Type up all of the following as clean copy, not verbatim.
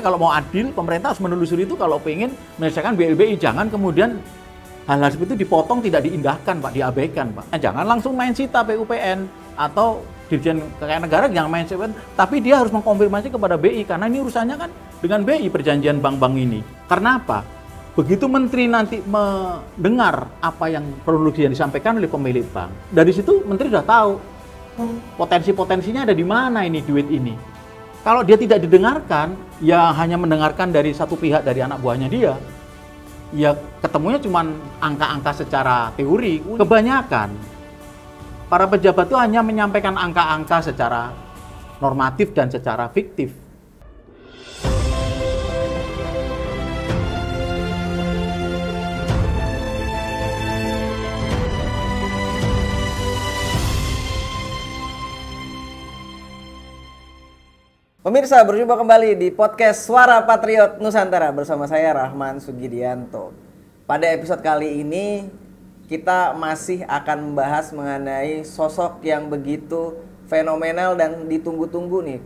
Kalau mau adil, pemerintah harus menelusuri itu kalau pengen menyelesaikan BLBI. Jangan kemudian hal-hal seperti itu dipotong, tidak diindahkan, Pak, diabaikan, Pak. Jangan langsung main sita PUPN atau Dirjen Kekayaan Negara, jangan main sita, tapi dia harus mengkonfirmasi kepada BI, karena ini urusannya kan dengan BI perjanjian bank-bank ini. Karena apa? Begitu menteri nanti mendengar apa yang kronologi yang disampaikan oleh pemilik bank, dari situ menteri sudah tahu potensi-potensinya ada di mana ini duit ini. Kalau dia tidak didengarkan, ya hanya mendengarkan dari satu pihak dari anak buahnya dia, ya ketemunya cuma angka-angka secara teori. Kebanyakan para pejabat itu hanya menyampaikan angka-angka secara normatif dan secara fiktif. Pemirsa, berjumpa kembali di podcast Suara Patriot Nusantara bersama saya Rahman Sugidianto. Pada episode kali ini kita masih akan membahas mengenai sosok yang begitu fenomenal dan ditunggu-tunggu nih,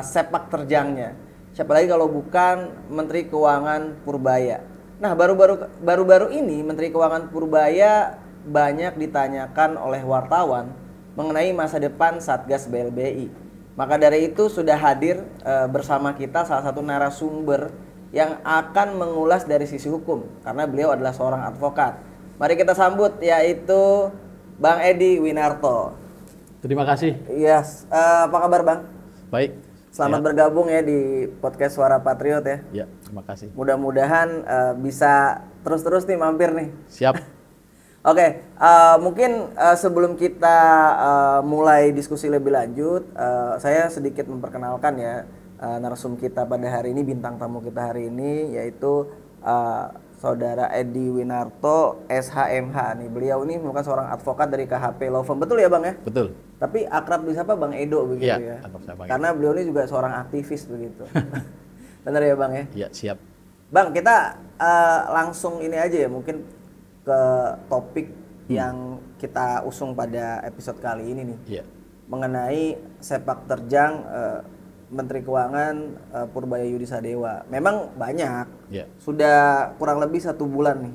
sepak terjangnya. Siapa lagi kalau bukan Menteri Keuangan Purbaya. Nah, baru-baru ini Menteri Keuangan Purbaya banyak ditanyakan oleh wartawan mengenai masa depan Satgas BLBI. Maka dari itu sudah hadir bersama kita salah satu narasumber yang akan mengulas dari sisi hukum, karena beliau adalah seorang advokat. Mari kita sambut, yaitu Bang Edi Winarto. Terima kasih. Yes. Apa kabar, Bang? Baik. Selamat bergabung ya di podcast Suara Patriot ya. Ya, terima kasih. Mudah-mudahan bisa terus-terus nih mampir nih. Siap. Oke, mungkin sebelum kita mulai diskusi lebih lanjut, saya sedikit memperkenalkan ya narsum kita pada hari ini, bintang tamu kita hari ini, yaitu Saudara Edi Winarto, SHMH nih. Beliau ini merupakan seorang advokat dari KHP Law Firm, betul ya Bang ya? Betul. Tapi akrab disapa Bang Edo begitu ya? Karena beliau ini juga seorang aktivis begitu. Benar ya Bang ya? Iya, siap. Bang, kita langsung ini aja ya, mungkin ke topik yang kita usung pada episode kali ini nih, mengenai sepak terjang Menteri Keuangan Purbaya Yudi Sadewa. Memang banyak, sudah kurang lebih 1 bulan nih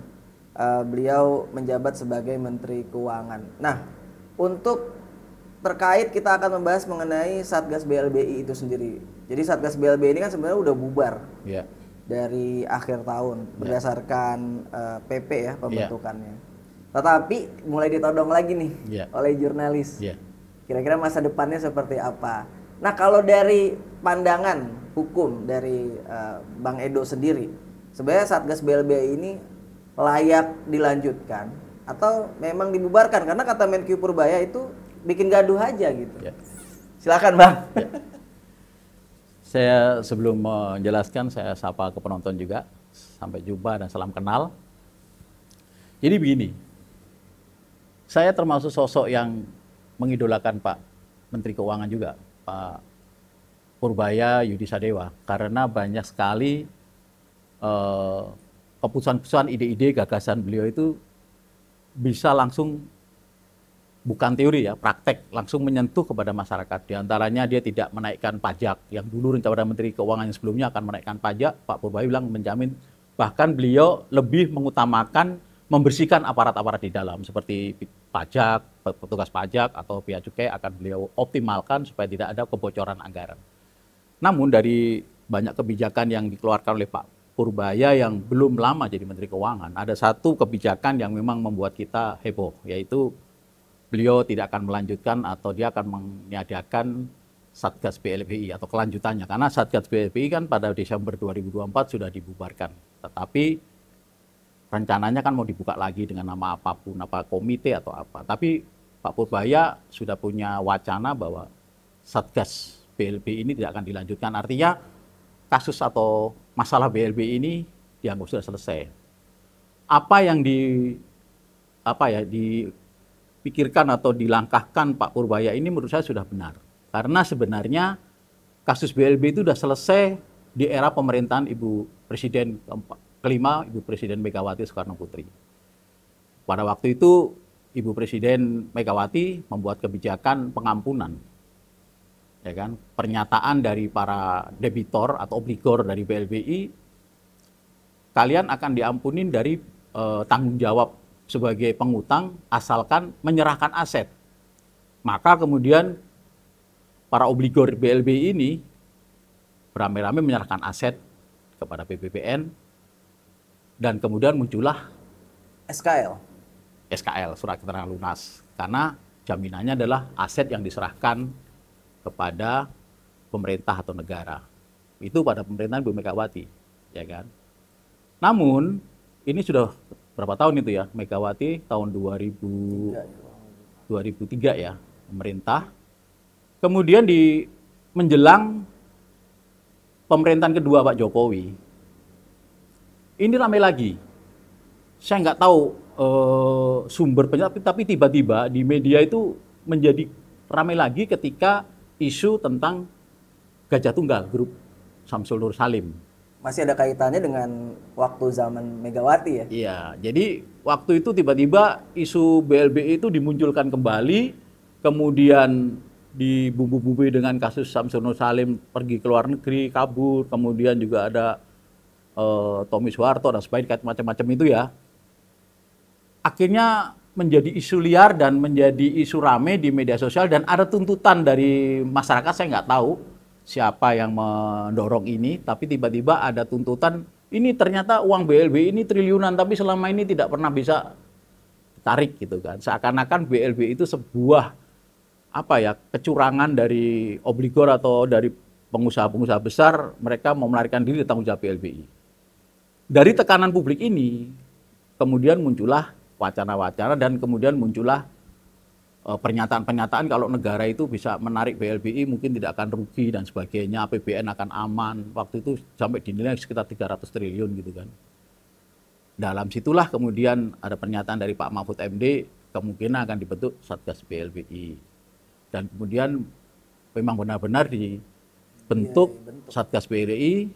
beliau menjabat sebagai Menteri Keuangan. Nah, untuk terkait kita akan membahas mengenai Satgas BLBI itu sendiri. Jadi Satgas BLBI ini kan sebenarnya udah bubar. Dari akhir tahun berdasarkan PP ya pembentukannya. Tetapi mulai ditodong lagi nih oleh jurnalis. Kira-kira masa depannya seperti apa? Nah, kalau dari pandangan hukum dari Bang Edo sendiri, sebenarnya Satgas BLBI ini layak dilanjutkan atau memang dibubarkan? Karena kata Menku Purbaya itu bikin gaduh aja gitu. Silakan Bang. Saya sebelum menjelaskan, saya sapa ke penonton juga. Sampai jumpa dan salam kenal. Jadi begini, saya termasuk sosok yang mengidolakan Pak Menteri Keuangan juga, Pak Purbaya Yudi Sadewa. Karena banyak sekali keputusan-keputusan, ide-ide, gagasan beliau itu bisa langsung, bukan teori ya, praktek, langsung menyentuh kepada masyarakat. Di antaranya dia tidak menaikkan pajak. Yang dulu rencana Menteri Keuangan yang sebelumnya akan menaikkan pajak, Pak Purbaya bilang menjamin. Bahkan beliau lebih mengutamakan membersihkan aparat-aparat di dalam, seperti pajak, petugas pajak atau bea cukai akan beliau optimalkan supaya tidak ada kebocoran anggaran. Namun dari banyak kebijakan yang dikeluarkan oleh Pak Purbaya yang belum lama jadi Menteri Keuangan, ada satu kebijakan yang memang membuat kita heboh, yaitu beliau tidak akan melanjutkan atau dia akan meniadakan Satgas BLBI atau kelanjutannya. Karena Satgas BLBI kan pada Desember 2024 sudah dibubarkan. Tetapi rencananya kan mau dibuka lagi dengan nama apapun, apa komite atau apa. Tapi Pak Purbaya sudah punya wacana bahwa Satgas BLBI ini tidak akan dilanjutkan. Artinya kasus atau masalah BLBI ini dianggap sudah selesai. Apa yang dipikirkan atau dilangkahkan Pak Purbaya ini menurut saya sudah benar. Karena sebenarnya kasus BLBI itu sudah selesai di era pemerintahan Ibu Presiden kelima, Ibu Presiden Megawati Soekarno Putri. Pada waktu itu Ibu Presiden Megawati membuat kebijakan pengampunan ya kan, pernyataan dari para debitor atau obligor dari BLBI, kalian akan diampunin dari tanggung jawab sebagai pengutang asalkan menyerahkan aset. Maka kemudian para obligor BLBI ini beramai-ramai menyerahkan aset kepada BBPN dan kemudian muncullah SKL, surat keterangan lunas, karena jaminannya adalah aset yang diserahkan kepada pemerintah atau negara. Itu pada pemerintahan Bu Megawati, ya kan. Namun ini sudah berapa tahun itu ya, Megawati tahun 2003 ya, pemerintah. Kemudian di menjelang pemerintahan kedua Pak Jokowi, ini ramai lagi. Saya nggak tahu sumber penyakit, tapi tiba-tiba di media itu menjadi ramai lagi ketika isu tentang Gajah Tunggal, grup Samsul Nur Salim. Masih ada kaitannya dengan waktu zaman Megawati ya? Iya, jadi waktu itu tiba-tiba isu BLBI itu dimunculkan kembali, kemudian dibumbu-bumbui dengan kasus Samsul Nur Salim pergi ke luar negeri, kabur, kemudian juga ada Tommy Soeharto dan sebagainya, macam-macam itu ya. Akhirnya menjadi isu liar dan menjadi isu rame di media sosial, dan ada tuntutan dari masyarakat. Saya nggak tahu siapa yang mendorong ini, tapi tiba-tiba ada tuntutan, ini ternyata uang BLBI ini triliunan, tapi selama ini tidak pernah bisa ditarik gitu kan. Seakan-akan BLBI itu sebuah kecurangan dari obligor atau dari pengusaha-pengusaha besar, mereka mau melarikan diri dari tanggung jawab BLBI. Dari tekanan publik ini, kemudian muncullah wacana-wacana dan kemudian muncullah pernyataan-pernyataan kalau negara itu bisa menarik BLBI mungkin tidak akan rugi dan sebagainya, APBN akan aman. Waktu itu sampai dinilai sekitar 300 triliun gitu kan. Dalam situlah kemudian ada pernyataan dari Pak Mahfud MD, kemungkinan akan dibentuk Satgas BLBI. Dan kemudian memang benar-benar dibentuk Satgas BLBI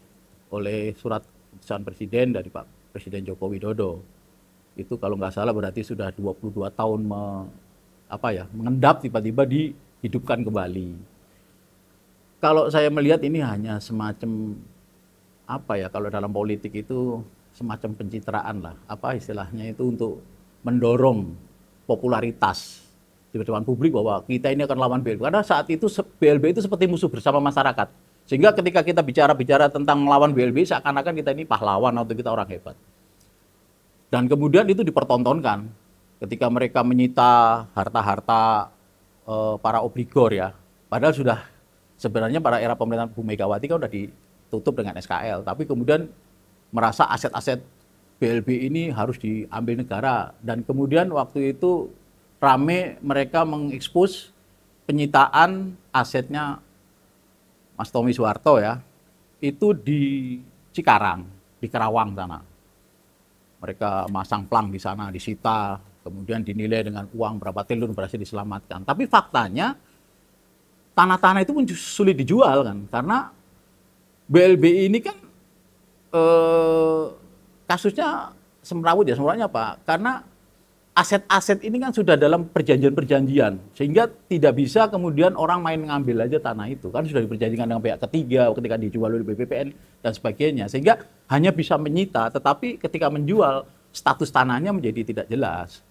oleh surat keputusan Presiden dari Pak Presiden Joko Widodo. Itu kalau nggak salah berarti sudah 22 tahun mengendap, tiba-tiba dihidupkan kembali. Kalau saya melihat ini hanya semacam kalau dalam politik itu semacam pencitraan lah, istilahnya itu untuk mendorong popularitas di depan publik bahwa kita ini akan lawan BLBI. Karena saat itu BLBI itu seperti musuh bersama masyarakat. Sehingga ketika kita bicara tentang melawan BLBI, seakan-akan kita ini pahlawan atau kita orang hebat. Dan kemudian itu dipertontonkan ketika mereka menyita harta-harta para obligor ya. Padahal sudah sebenarnya pada era pemerintahan Bu Megawati kan sudah ditutup dengan SKL. Tapi kemudian merasa aset-aset BLBI ini harus diambil negara. Dan kemudian waktu itu rame mereka mengekspos penyitaan asetnya Mas Tommy Soeharto ya. Itu di Cikarang, di Kerawang sana. Mereka masang plang di sana, disita, kemudian dinilai dengan uang berapa triliun berhasil diselamatkan. Tapi faktanya tanah-tanah itu pun sulit dijual kan, karena BLBI ini kan kasusnya semrawut ya, semrawutnya apa? Karena aset-aset ini kan sudah dalam perjanjian-perjanjian, sehingga tidak bisa kemudian orang main ngambil aja tanah itu, kan sudah diperjanjikan dengan pihak ketiga ketika dijual oleh BPPN dan sebagainya, sehingga hanya bisa menyita, tetapi ketika menjual status tanahnya menjadi tidak jelas.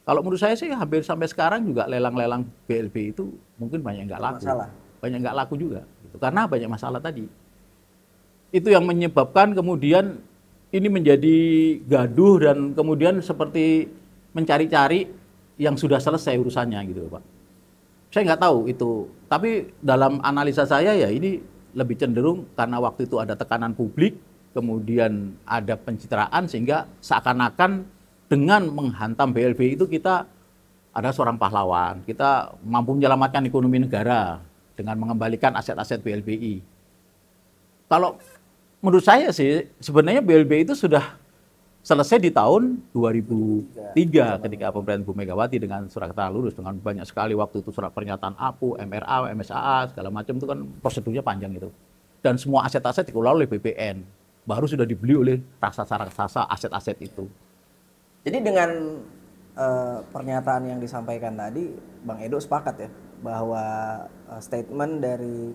Kalau menurut saya sih hampir sampai sekarang juga lelang-lelang BLBI itu mungkin banyak nggak laku, banyak nggak laku juga, gitu. Karena banyak masalah tadi. Itu yang menyebabkan kemudian ini menjadi gaduh dan kemudian seperti mencari-cari yang sudah selesai urusannya gitu Pak. Saya nggak tahu itu, tapi dalam analisa saya ya ini lebih cenderung karena waktu itu ada tekanan publik, kemudian ada pencitraan sehingga seakan-akan dengan menghantam BLBI itu kita ada seorang pahlawan, kita mampu menyelamatkan ekonomi negara dengan mengembalikan aset-aset BLBI. Kalau menurut saya sih sebenarnya BLBI itu sudah selesai di tahun 2003 ketika pemerintahan Bu Megawati dengan surat keterangan lulus, dengan banyak sekali waktu itu surat pernyataan APU, MRA, MSAA segala macam itu kan prosedurnya panjang itu. Dan semua aset-aset dikelola oleh BPN. Baru sudah dibeli oleh raksasa-raksasa aset-aset itu. Jadi dengan pernyataan yang disampaikan tadi, Bang Edo sepakat ya bahwa statement dari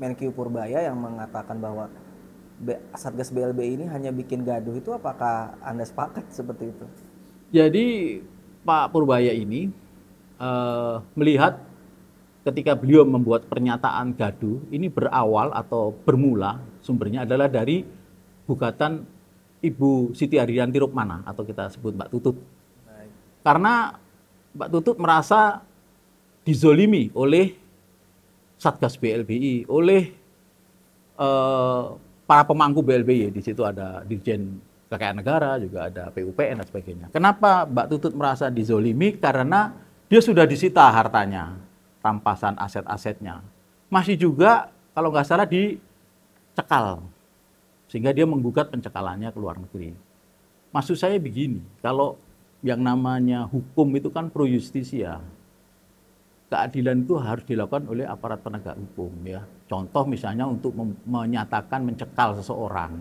Menkyu Purbaya yang mengatakan bahwa Satgas BLBI ini hanya bikin gaduh, itu apakah Anda sepakat seperti itu? Jadi Pak Purbaya ini melihat ketika beliau membuat pernyataan gaduh ini berawal atau bermula sumbernya adalah dari gugatan Ibu Siti Ariyanti Rukmana atau kita sebut Mbak Tutut. Karena Mbak Tutut merasa dizolimi oleh Satgas BLBI, oleh para pemangku BLBI. Di situ ada Dirjen Kekayaan Negara, juga ada PUPN dan sebagainya. Kenapa Mbak Tutut merasa dizolimi? Karena dia sudah disita hartanya, rampasan aset-asetnya. Masih juga kalau nggak salah dicekal, sehingga dia menggugat pencekalannya ke luar negeri. Maksud saya begini, kalau yang namanya hukum itu kan pro justisia, keadilan itu harus dilakukan oleh aparat penegak hukum, ya. Contoh misalnya untuk menyatakan mencekal seseorang,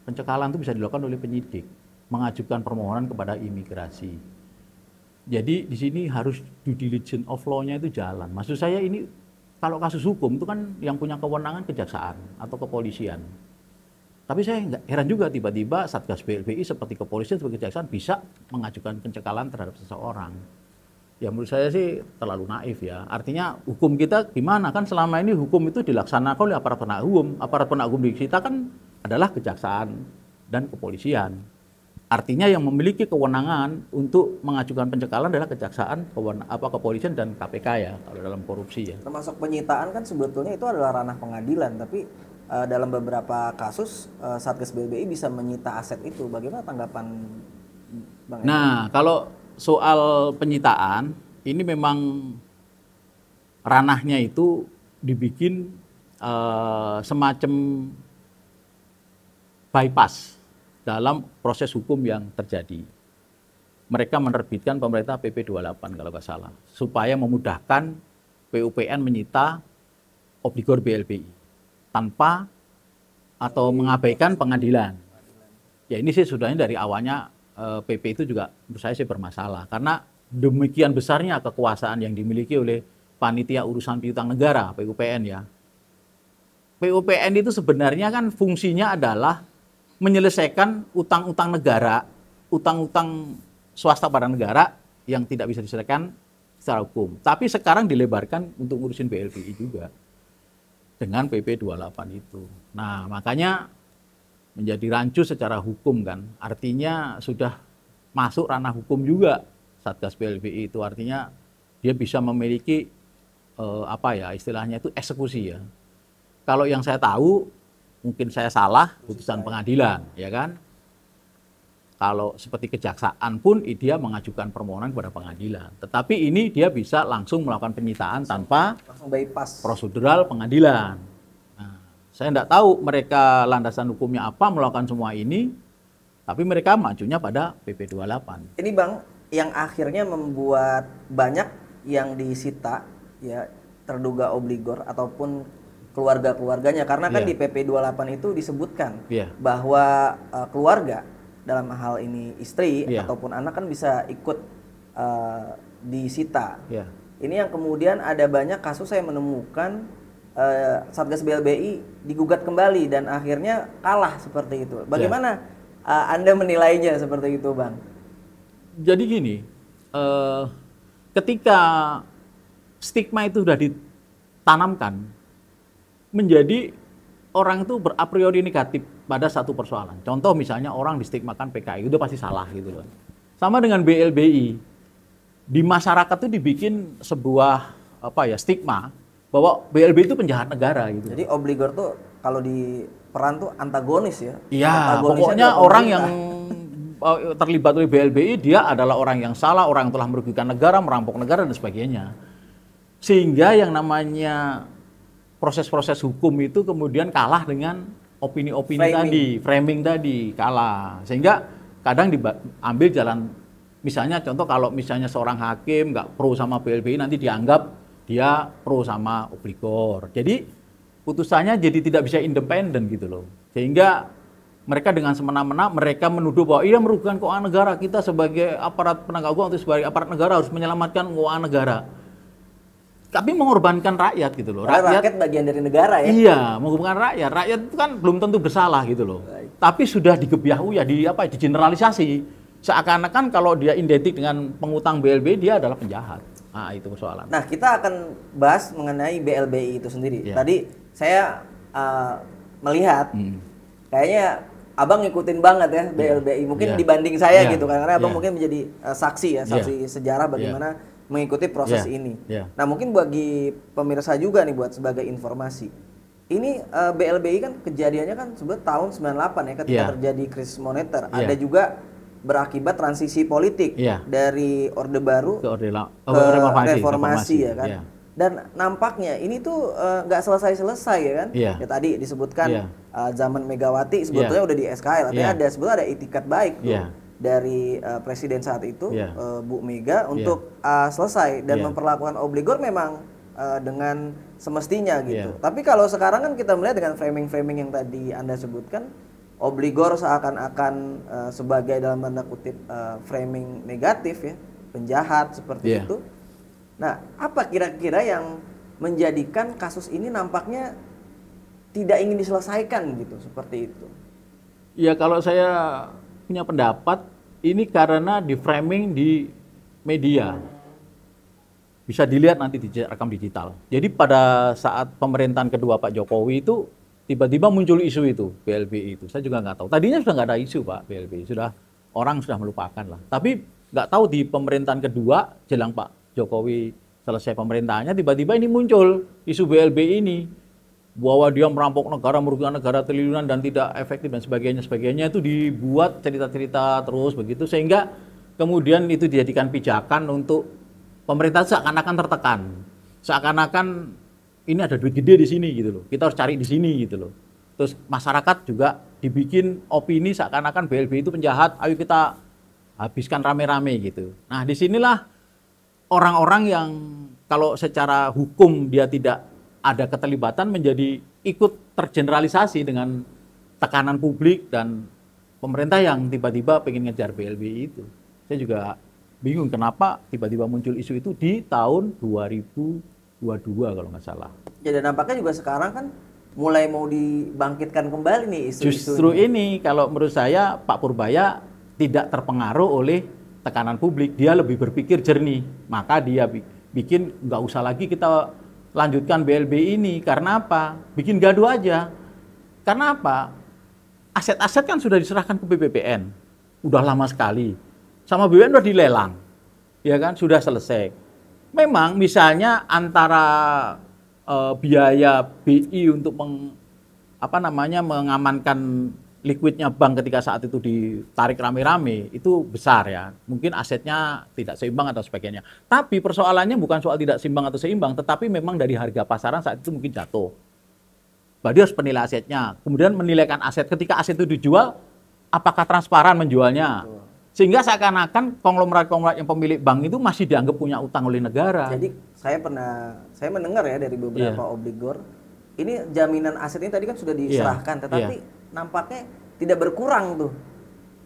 pencekalan itu bisa dilakukan oleh penyidik, mengajukan permohonan kepada imigrasi. Jadi di sini harus due diligence of law-nya itu jalan. Maksud saya ini kalau kasus hukum itu kan yang punya kewenangan kejaksaan atau kepolisian. Tapi saya nggak heran juga tiba-tiba Satgas BLBI seperti kepolisian, seperti kejaksaan bisa mengajukan pencekalan terhadap seseorang. Ya menurut saya sih terlalu naif ya. Artinya hukum kita gimana, kan selama ini hukum itu dilaksanakan oleh aparat penegak hukum. Aparat penegak hukum di kita kan adalah kejaksaan dan kepolisian. Artinya yang memiliki kewenangan untuk mengajukan pencekalan adalah kejaksaan, kepolisian dan KPK ya kalau dalam korupsi ya. Termasuk penyitaan kan sebetulnya itu adalah ranah pengadilan, tapi dalam beberapa kasus Satgas BLBI bisa menyita aset itu. Bagaimana tanggapan Bang? Nah, kalau soal penyitaan ini memang ranahnya itu dibikin semacam bypass dalam proses hukum yang terjadi. Mereka menerbitkan pemerintah PP 28 kalau nggak salah, supaya memudahkan PUPN menyita obligor BLBI tanpa atau mengabaikan pengadilan. Ya ini sih sudahnya dari awalnya PP itu juga menurut saya sih bermasalah, karena demikian besarnya kekuasaan yang dimiliki oleh Panitia Urusan Piutang Negara, PUPN ya. PUPN itu sebenarnya kan fungsinya adalah menyelesaikan utang-utang negara, utang-utang swasta pada negara yang tidak bisa diselesaikan secara hukum. Tapi sekarang dilebarkan untuk ngurusin BLBI juga dengan PP 28 itu. Nah, makanya menjadi rancu secara hukum kan. Artinya sudah masuk ranah hukum juga Satgas BLBI itu. Artinya dia bisa memiliki apa ya istilahnya itu eksekusi ya. Kalau yang saya tahu mungkin saya salah, putusan pengadilan, ya kan? Kalau seperti kejaksaan pun dia mengajukan permohonan kepada pengadilan. Tetapi ini dia bisa langsung melakukan penyitaan tanpa bypass prosedural pengadilan. Nah, saya tidak tahu mereka landasan hukumnya apa melakukan semua ini, tapi mereka majunya pada PP 28. Ini Bang, yang akhirnya membuat banyak yang disita, ya terduga obligor ataupun keluarga-keluarganya, karena kan di PP 28 itu disebutkan bahwa keluarga dalam hal ini istri ataupun anak kan bisa ikut disita. Ini yang kemudian ada banyak kasus saya menemukan Satgas BLBI digugat kembali dan akhirnya kalah seperti itu. Bagaimana Anda menilainya seperti itu, Bang? Jadi gini, ketika stigma itu sudah ditanamkan, menjadi orang itu a priori negatif pada satu persoalan. Contoh misalnya orang distigmakan PKI, itu pasti salah gitu loh. Sama dengan BLBI. Di masyarakat itu dibikin sebuah stigma bahwa BLBI itu penjahat negara gitu. Jadi obligor tuh kalau di peran tuh antagonis ya. Iya, pokoknya orang yang terlibat oleh BLBI dia adalah orang yang salah, orang yang telah merugikan negara, merampok negara dan sebagainya. Sehingga yang namanya proses-proses hukum itu kemudian kalah dengan opini-opini tadi, framing tadi, kalah. Sehingga kadang diambil jalan, misalnya contoh kalau misalnya seorang hakim nggak pro sama BLBI, nanti dianggap dia pro sama obligor. Jadi putusannya jadi tidak bisa independen gitu loh. Sehingga mereka dengan semena-mena mereka menuduh bahwa ia merugikan keuangan negara, kita sebagai aparat penegak hukum atau sebagai aparat negara harus menyelamatkan keuangan negara. Tapi mengorbankan rakyat gitu loh. Rakyat bagian dari negara ya. Iya, mengorbankan rakyat. Rakyat itu kan belum tentu bersalah gitu loh. Baik. Tapi sudah digebiahu ya, digeneralisasi. Seakan-akan kalau dia identik dengan pengutang BLBI dia adalah penjahat. Nah, itu persoalan. Nah, kita akan bahas mengenai BLBI itu sendiri. Yeah. Tadi saya melihat kayaknya Abang ngikutin banget ya BLBI. Mungkin dibanding saya gitu karena Abang mungkin menjadi saksi sejarah bagaimana mengikuti proses ini. Nah, mungkin bagi pemirsa juga nih buat sebagai informasi. Ini BLBI kan kejadiannya kan sebetulnya tahun 98 ya ketika terjadi krisis moneter. Ada juga berakibat transisi politik dari Orde Baru ke reformasi ya kan. Dan nampaknya ini tuh nggak selesai-selesai ya kan. Ya tadi disebutkan zaman Megawati sebetulnya udah di SKL, artinya sebetulnya ada itikat baik tuh dari presiden saat itu Bu Mega untuk selesai dan memperlakukan obligor memang dengan semestinya gitu. Tapi kalau sekarang kan kita melihat dengan framing-framing yang tadi Anda sebutkan, obligor seakan-akan sebagai dalam tanda kutip framing negatif ya, penjahat seperti itu. Nah, apa kira-kira yang menjadikan kasus ini nampaknya tidak ingin diselesaikan gitu, seperti itu? Ya, kalau saya punya pendapat, ini karena di framing di media. Bisa dilihat nanti di rekam digital. Jadi pada saat pemerintahan kedua Pak Jokowi itu, tiba-tiba muncul isu itu, BLBI itu. Saya juga nggak tahu. Tadinya sudah nggak ada isu Pak, BLBI. Orang sudah melupakan lah. Tapi nggak tahu di pemerintahan kedua, jelang Pak Jokowi selesai pemerintahannya, tiba-tiba ini muncul isu BLBI ini. Bahwa dia merampok negara, merugikan negara triliunan dan tidak efektif dan sebagainya itu dibuat cerita-cerita terus begitu sehingga kemudian itu dijadikan pijakan untuk pemerintah seakan-akan tertekan, seakan-akan ini ada duit gede di sini gitu loh, kita harus cari di sini gitu loh. Terus masyarakat juga dibikin opini seakan-akan BLBI itu penjahat, ayo kita habiskan rame-rame gitu. Nah disinilah orang-orang yang kalau secara hukum dia tidak ada keterlibatan menjadi ikut tergeneralisasi dengan tekanan publik dan pemerintah yang tiba-tiba pengen ngejar BLBI itu. Saya juga bingung kenapa tiba-tiba muncul isu itu di tahun 2022 kalau nggak salah. Ya dan nampaknya juga sekarang kan mulai mau dibangkitkan kembali nih isu-isu. Justru ini kalau menurut saya Pak Purbaya tidak terpengaruh oleh tekanan publik, dia lebih berpikir jernih. Maka dia bikin nggak usah lagi kita lanjutkan BLBI ini. Karena apa? Bikin gaduh aja. Karena apa? Aset-aset kan sudah diserahkan ke BPPN. Udah lama sekali. Sama BPPN udah dilelang. Ya kan? Sudah selesai. Memang misalnya antara biaya BI untuk mengamankan liquidnya bank ketika saat itu ditarik rame-rame itu besar ya. Mungkin asetnya tidak seimbang atau sebagainya. Tapi persoalannya bukan soal tidak seimbang atau seimbang, tetapi memang dari harga pasaran saat itu mungkin jatuh. Berarti harus penilai asetnya. Kemudian menilaikan aset. Ketika aset itu dijual, apakah transparan menjualnya? Sehingga seakan-akan konglomerat-konglomerat yang pemilik bank itu masih dianggap punya utang oleh negara. Jadi saya mendengar ya dari beberapa obligor, ini jaminan aset ini tadi kan sudah diserahkan, tetapi nampaknya tidak berkurang tuh.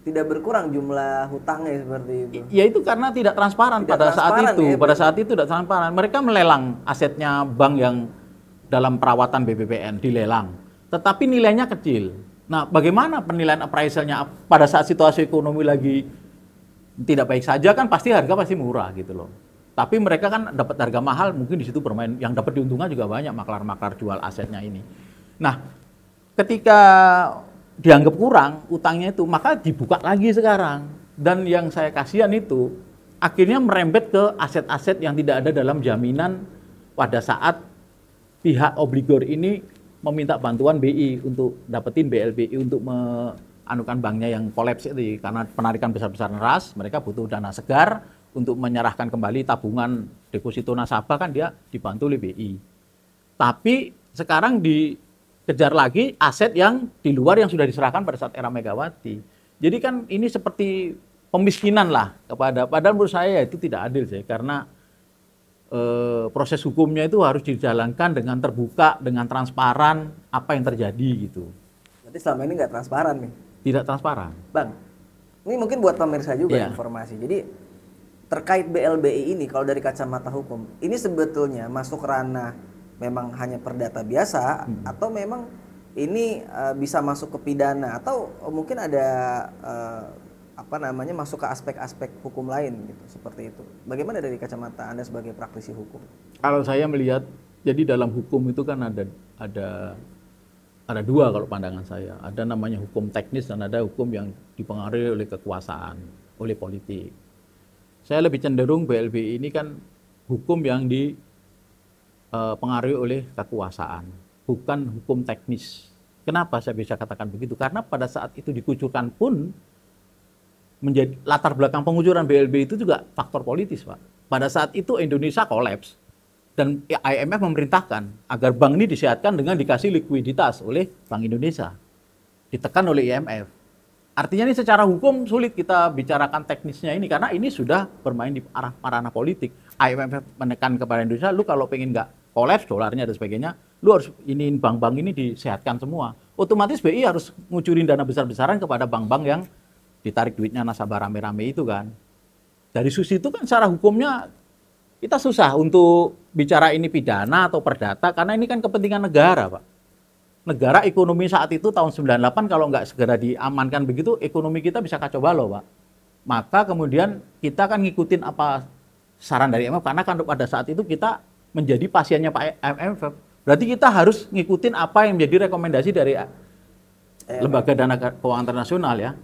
Tidak berkurang jumlah hutangnya seperti itu. Ya itu karena tidak transparan pada saat itu. Ya, pada saat itu tidak transparan. Mereka melelang asetnya bank yang dalam perawatan BPPN, dilelang. Tetapi nilainya kecil. Nah, bagaimana penilaian appraisalnya pada saat situasi ekonomi lagi tidak baik saja kan pasti harga pasti murah gitu loh. Tapi mereka kan dapat harga mahal, mungkin di situ bermain. Yang dapat diuntungkan juga banyak maklar-maklar jual asetnya ini. Nah, ketika dianggap kurang utangnya itu, maka dibuka lagi sekarang. Dan yang saya kasihan itu, akhirnya merembet ke aset-aset yang tidak ada dalam jaminan pada saat pihak obligor ini meminta bantuan BI untuk dapetin BLBI untuk menganukan banknya yang kolaps itu. Karena penarikan besar-besaran ras, mereka butuh dana segar untuk menyerahkan kembali tabungan deposito nasabah kan dia dibantu oleh BI. Tapi sekarang dikejar lagi aset yang di luar yang sudah diserahkan pada saat era Megawati. Jadi kan ini seperti pemiskinan lah padahal menurut saya itu tidak adil sih karena proses hukumnya itu harus dijalankan dengan terbuka, dengan transparan apa yang terjadi gitu. Berarti selama ini nggak transparan nih? Tidak transparan. Bang, ini mungkin buat pemirsa juga informasi. Jadi terkait BLBI ini, kalau dari kacamata hukum, ini sebetulnya masuk ranah memang hanya perdata biasa, atau memang ini bisa masuk ke pidana, atau mungkin ada masuk ke aspek-aspek hukum lain gitu, seperti itu. Bagaimana dari kacamata Anda sebagai praktisi hukum? Kalau saya melihat, jadi dalam hukum itu kan ada dua kalau pandangan saya. Ada namanya hukum teknis dan ada hukum yang dipengaruhi oleh kekuasaan, oleh politik. Saya lebih cenderung BLBI ini kan hukum yang dipengaruhi oleh kekuasaan, bukan hukum teknis. Kenapa saya bisa katakan begitu? Karena pada saat itu dikucurkan pun menjadi latar belakang pengucuran BLBI itu juga faktor politis, Pak. Pada saat itu Indonesia kolaps dan IMF memerintahkan agar bank ini disehatkan dengan dikasih likuiditas oleh Bank Indonesia, ditekan oleh IMF. Artinya ini secara hukum sulit kita bicarakan teknisnya ini karena ini sudah bermain di ranah politik. IMF menekan kepada Indonesia, lu kalau pengen nggak kolaps dolarnya dan sebagainya, lu harus iniin bank-bank ini disehatkan semua. Otomatis BI harus ngucurin dana besar-besaran kepada bank-bank yang ditarik duitnya nasabah rame-rame itu kan. Dari sisi itu kan secara hukumnya kita susah untuk bicara ini pidana atau perdata karena ini kan kepentingan negara, Pak. Negara ekonomi saat itu tahun 98 kalau nggak segera diamankan begitu, ekonomi kita bisa kacau balau, Pak. Maka kemudian kita kan ngikutin apa saran dari IMF karena kan pada saat itu kita menjadi pasiennya Pak IMF. Berarti kita harus ngikutin apa yang menjadi rekomendasi dari Lembaga Dana Keuangan Internasional ya.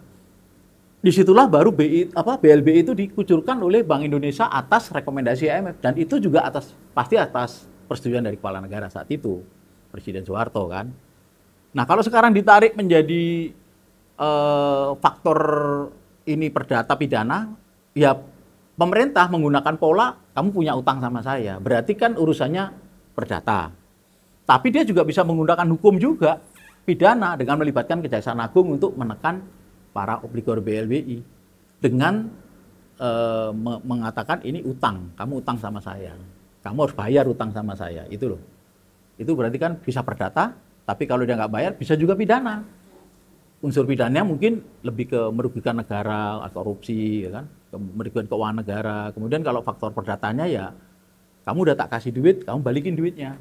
Disitulah baru BLBI itu dikucurkan oleh Bank Indonesia atas rekomendasi IMF dan itu juga pasti atas persetujuan dari kepala negara saat itu, Presiden Soeharto kan. Nah kalau sekarang ditarik menjadi faktor ini perdata pidana, ya pemerintah menggunakan pola kamu punya utang sama saya, berarti kan urusannya perdata. Tapi dia juga bisa menggunakan hukum juga pidana dengan melibatkan Kejaksaan Agung untuk menekan para obligor BLBI dengan mengatakan ini utang, kamu utang sama saya, kamu harus bayar utang sama saya, itu loh. Itu berarti kan bisa perdata, tapi kalau dia nggak bayar bisa juga pidana. Unsur pidananya mungkin lebih ke merugikan negara, atau korupsi, ya kan, merugikan keuangan negara. Kemudian kalau faktor perdatanya ya, kamu udah tak kasih duit, kamu balikin duitnya.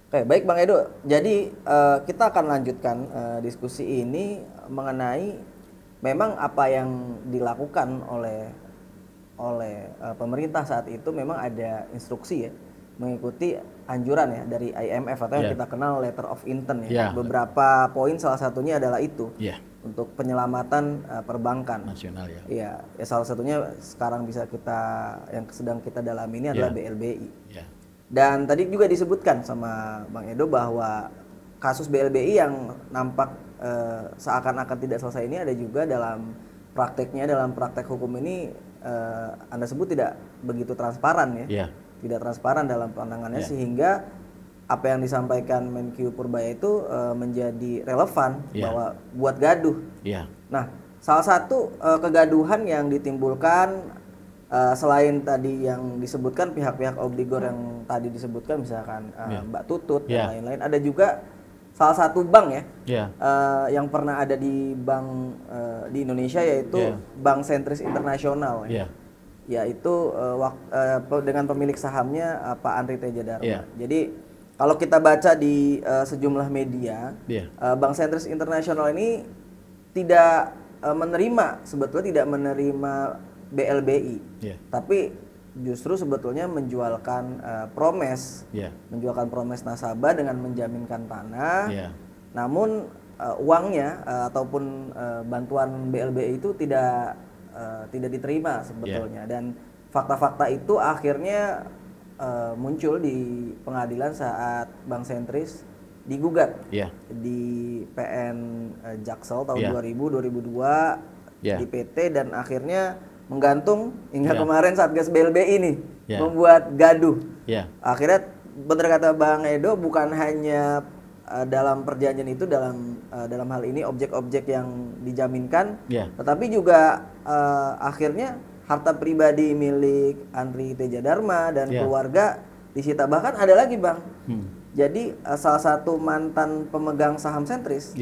Oke, baik Bang Edo. Jadi kita akan lanjutkan diskusi ini mengenai memang apa yang dilakukan oleh pemerintah saat itu memang ada instruksi ya, mengikuti anjuran ya dari IMF atau yang kita kenal letter of intent ya. Beberapa poin salah satunya adalah itu untuk penyelamatan perbankan nasional ya. Iya, ya salah satunya sekarang yang sedang kita dalami ini adalah BLBI. Dan tadi juga disebutkan sama Bang Edo bahwa kasus BLBI yang nampak seakan-akan tidak selesai ini ada juga dalam prakteknya, dalam praktek hukum ini Anda sebut tidak begitu transparan ya. Tidak transparan dalam pandangannya sehingga apa yang disampaikan Menkyu Purbaya itu menjadi relevan bahwa buat gaduh. Nah, salah satu kegaduhan yang ditimbulkan selain tadi yang disebutkan pihak-pihak obligor yang tadi disebutkan misalkan Mbak Tutut dan lain-lain, ada juga salah satu bank yang pernah ada di bank di Indonesia yaitu Bank Sentris Internasional yaitu dengan pemilik sahamnya Pak Andri Teja Dharma. Jadi kalau kita baca di sejumlah media, Bank Sentris Internasional ini tidak sebetulnya tidak menerima BLBI, tapi justru sebetulnya menjualkan menjualkan promes nasabah dengan menjaminkan tanah. Namun uangnya ataupun bantuan BLBI itu tidak diterima sebetulnya. Dan fakta-fakta itu akhirnya muncul di pengadilan saat Bank Sentris digugat di PN Jaksel tahun 2000-2002 di PT dan akhirnya menggantung hingga kemarin Satgas BLBI ini membuat gaduh. Akhirnya benar kata Bang Edo, bukan hanya dalam perjanjian itu dalam hal ini objek-objek yang dijaminkan, tetapi juga akhirnya harta pribadi milik Andri Teja Dharma dan keluarga disita. Bahkan ada lagi Bang. Jadi salah satu mantan pemegang saham Sentris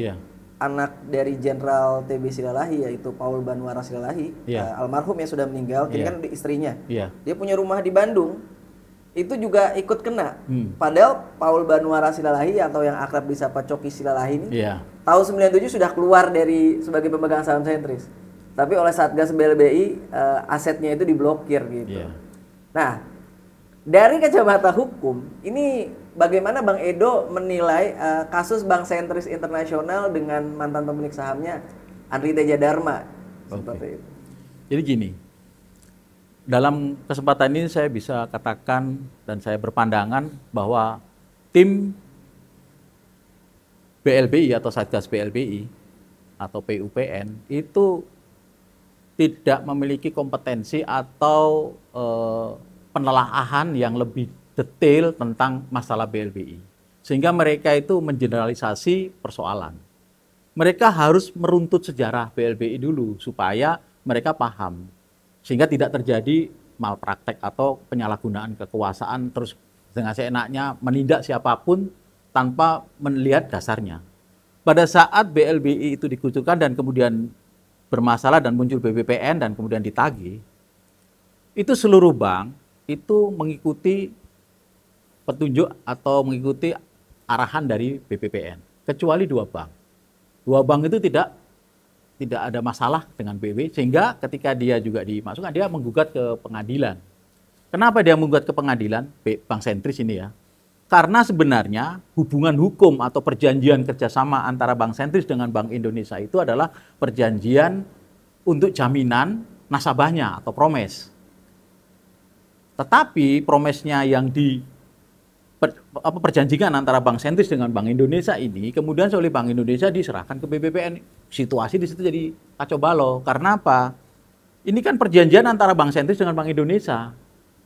anak dari Jenderal TB Silalahi, yaitu Paul Banwara Silalahi, almarhum yang sudah meninggal, kini kan istrinya. Dia punya rumah di Bandung, itu juga ikut kena. Padahal Paul Banwara Silalahi atau yang akrab disapa Coki Silalahi ini, tahun 97 sudah keluar dari sebagai pemegang saham sentris. Tapi oleh Satgas BLBI asetnya itu diblokir gitu. Nah, dari kacamata hukum, ini bagaimana Bang Edo menilai kasus Bank Sentris Internasional dengan mantan pemilik sahamnya Andri Teja Dharma? Seperti itu. Jadi gini, dalam kesempatan ini saya bisa katakan dan saya berpandangan bahwa tim BLBI atau Satgas BLBI atau PUPN itu tidak memiliki kompetensi atau penelaahan yang lebih detail tentang masalah BLBI. Sehingga mereka itu mengeneralisasi persoalan. Mereka harus meruntut sejarah BLBI dulu supaya mereka paham. Sehingga tidak terjadi malpraktek atau penyalahgunaan kekuasaan terus dengan seenaknya menindak siapapun tanpa melihat dasarnya. Pada saat BLBI itu dikucurkan dan kemudian bermasalah dan muncul BBPN dan kemudian ditagih, itu seluruh bank itu mengikuti petunjuk atau mengikuti arahan dari BPPN, kecuali 2 bank. 2 bank itu tidak ada masalah dengan BW, sehingga ketika dia juga dimasukkan, dia menggugat ke pengadilan. Kenapa dia menggugat ke pengadilan? Bank Sentris ini ya. Karena sebenarnya hubungan hukum atau perjanjian kerjasama antara Bank Sentris dengan Bank Indonesia itu adalah perjanjian untuk jaminan nasabahnya atau promes. Tetapi promesnya yang perjanjian antara Bank Sentris dengan Bank Indonesia ini kemudian oleh Bank Indonesia diserahkan ke BPPN. Situasi di situ jadi kacau balau. Karena apa? Ini kan perjanjian antara Bank Sentris dengan Bank Indonesia,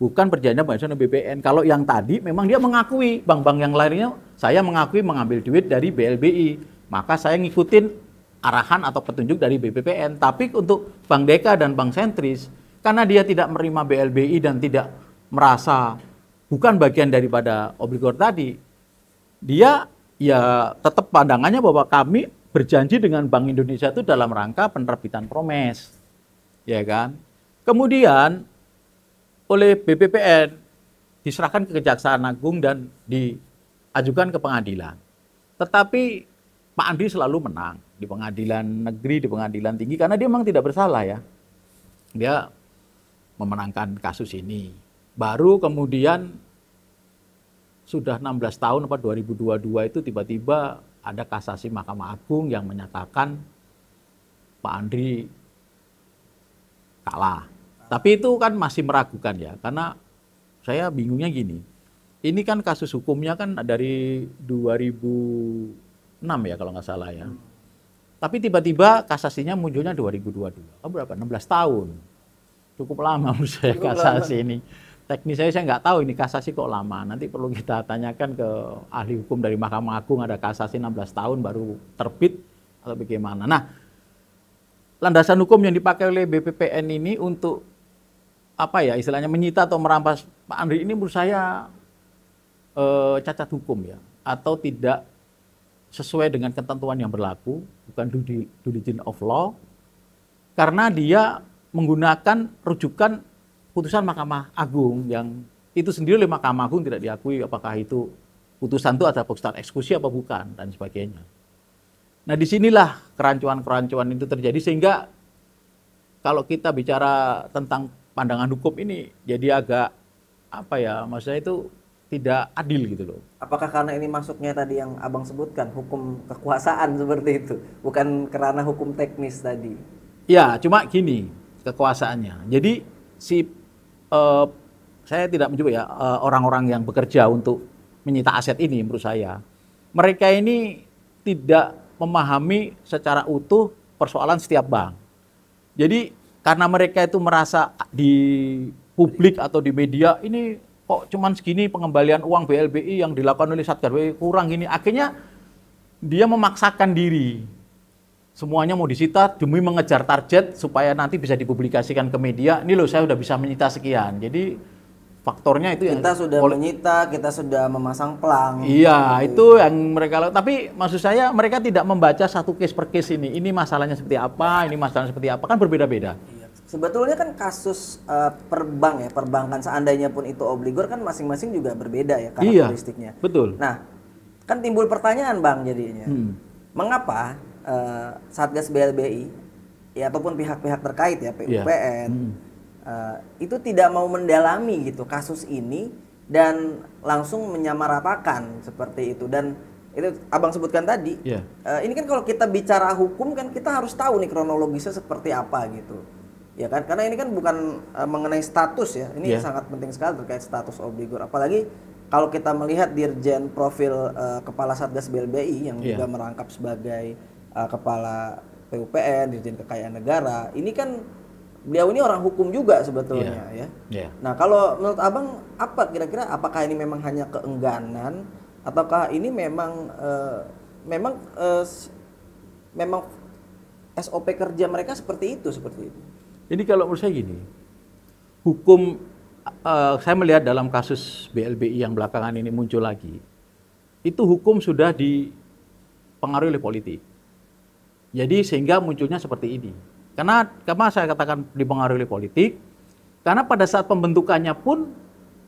bukan perjanjian Bank Indonesia dengan BPN. Kalau yang tadi memang dia mengakui, bank-bank yang lainnya saya mengakui mengambil duit dari BLBI, maka saya ngikutin arahan atau petunjuk dari BPPN. Tapi untuk Bank Deka dan Bank Sentris, karena dia tidak menerima BLBI dan tidak merasa bukan bagian daripada obligor tadi, dia ya tetap pandangannya bahwa kami berjanji dengan Bank Indonesia itu dalam rangka penerbitan promes, ya kan? Kemudian oleh BPPN diserahkan ke Kejaksaan Agung dan diajukan ke pengadilan. Tetapi Pak Andri selalu menang di pengadilan negeri, di pengadilan tinggi, karena dia memang tidak bersalah ya. Dia memenangkan kasus ini. Baru kemudian sudah 16 tahun, 2022 itu tiba-tiba ada kasasi Mahkamah Agung yang menyatakan Pak Andri kalah. Tapi itu kan masih meragukan ya, karena saya bingungnya gini. Ini kan kasus hukumnya kan dari 2006 ya kalau nggak salah ya. Tapi tiba-tiba kasasinya munculnya 2022. Berapa? 16 tahun. Cukup lama menurut saya kasasi ini. Teknis saya nggak tahu ini kasasi kok lama. Nanti perlu kita tanyakan ke ahli hukum dari Mahkamah Agung, ada kasasi 16 tahun baru terbit atau bagaimana. Nah, landasan hukum yang dipakai oleh BPPN ini untuk apa ya istilahnya menyita atau merampas Pak Andri ini menurut saya cacat hukum ya, atau tidak sesuai dengan ketentuan yang berlaku, bukan due diligence of law, karena dia menggunakan rujukan putusan Mahkamah Agung yang itu sendiri oleh Mahkamah Agung tidak diakui apakah itu putusan itu ada putusan eksekusi apa bukan dan sebagainya. Nah disinilah kerancuan-kerancuan itu terjadi, sehingga kalau kita bicara tentang pandangan hukum ini jadi agak apa ya, maksudnya itu tidak adil gitu loh. Apakah karena ini masuknya tadi yang Abang sebutkan, hukum kekuasaan seperti itu, bukan karena hukum teknis tadi? Ya, cuma gini kekuasaannya. Jadi saya tidak mencoba ya orang-orang yang bekerja untuk menyita aset ini, menurut saya mereka ini tidak memahami secara utuh persoalan setiap bank. Jadi karena mereka itu merasa di publik atau di media ini kok cuman segini pengembalian uang BLBI yang dilakukan oleh Satgas BLBI kurang gini, akhirnya dia memaksakan diri. Semuanya mau disita demi mengejar target supaya nanti bisa dipublikasikan ke media. Ini loh saya udah bisa menyita sekian. Jadi faktornya itu kita sudah menyita, kita sudah memasang pelang. Iya, itu yang mereka lakukan. Tapi maksud saya mereka tidak membaca satu case per case ini. Ini masalahnya seperti apa, ini masalahnya seperti apa, kan berbeda-beda. Iya. Sebetulnya kan kasus per bank ya, perbankan seandainya pun itu obligor kan masing-masing juga berbeda ya karakteristiknya. Iya, betul. Nah, kan timbul pertanyaan Bang jadinya. Mengapa Satgas BLBI ya ataupun pihak-pihak terkait ya PUPN itu tidak mau mendalami gitu kasus ini dan langsung menyamaratakan seperti itu. Dan itu Abang sebutkan tadi ini kan kalau kita bicara hukum kan kita harus tahu nih kronologisnya seperti apa gitu ya kan, karena ini kan bukan mengenai status ya, ini sangat penting sekali terkait status obligor, apalagi kalau kita melihat Dirjen Profil Kepala Satgas BLBI yang juga merangkap sebagai Kepala PUPN, Dirjen Kekayaan Negara, ini kan beliau ini orang hukum juga sebetulnya ya. Nah kalau menurut Abang apa kira-kira, apakah ini memang hanya keengganan ataukah ini memang SOP kerja mereka seperti itu? Jadi kalau menurut saya gini, hukum saya melihat dalam kasus BLBI yang belakangan ini muncul lagi, itu hukum sudah dipengaruhi oleh politik. Jadi sehingga munculnya seperti ini. Karena saya katakan dipengaruhi oleh politik, karena pada saat pembentukannya pun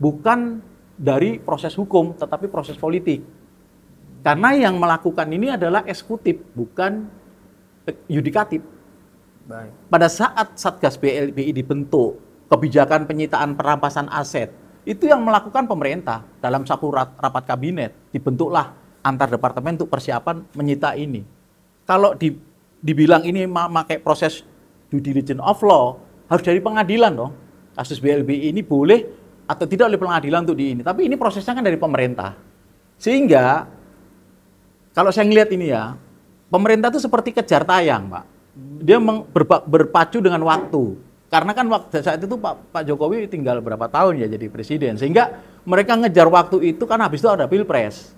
bukan dari proses hukum, tetapi proses politik. Karena yang melakukan ini adalah eksekutif, bukan yudikatif. Baik. Pada saat Satgas BLBI dibentuk, kebijakan penyitaan perampasan aset, itu yang melakukan pemerintah. Dalam satu rapat kabinet, dibentuklah antar departemen untuk persiapan menyita ini. Kalau dibilang ini memakai proses due diligence of law, harus dari pengadilan dong. Kasus BLBI ini boleh atau tidak oleh pengadilan untuk ini. Tapi ini prosesnya kan dari pemerintah. Sehingga kalau saya ngelihat ini ya, pemerintah itu seperti kejar tayang, Pak. Dia berpacu dengan waktu. Karena kan saat itu Pak Jokowi tinggal berapa tahun ya jadi presiden. Sehingga mereka ngejar waktu itu kan habis itu ada Pilpres.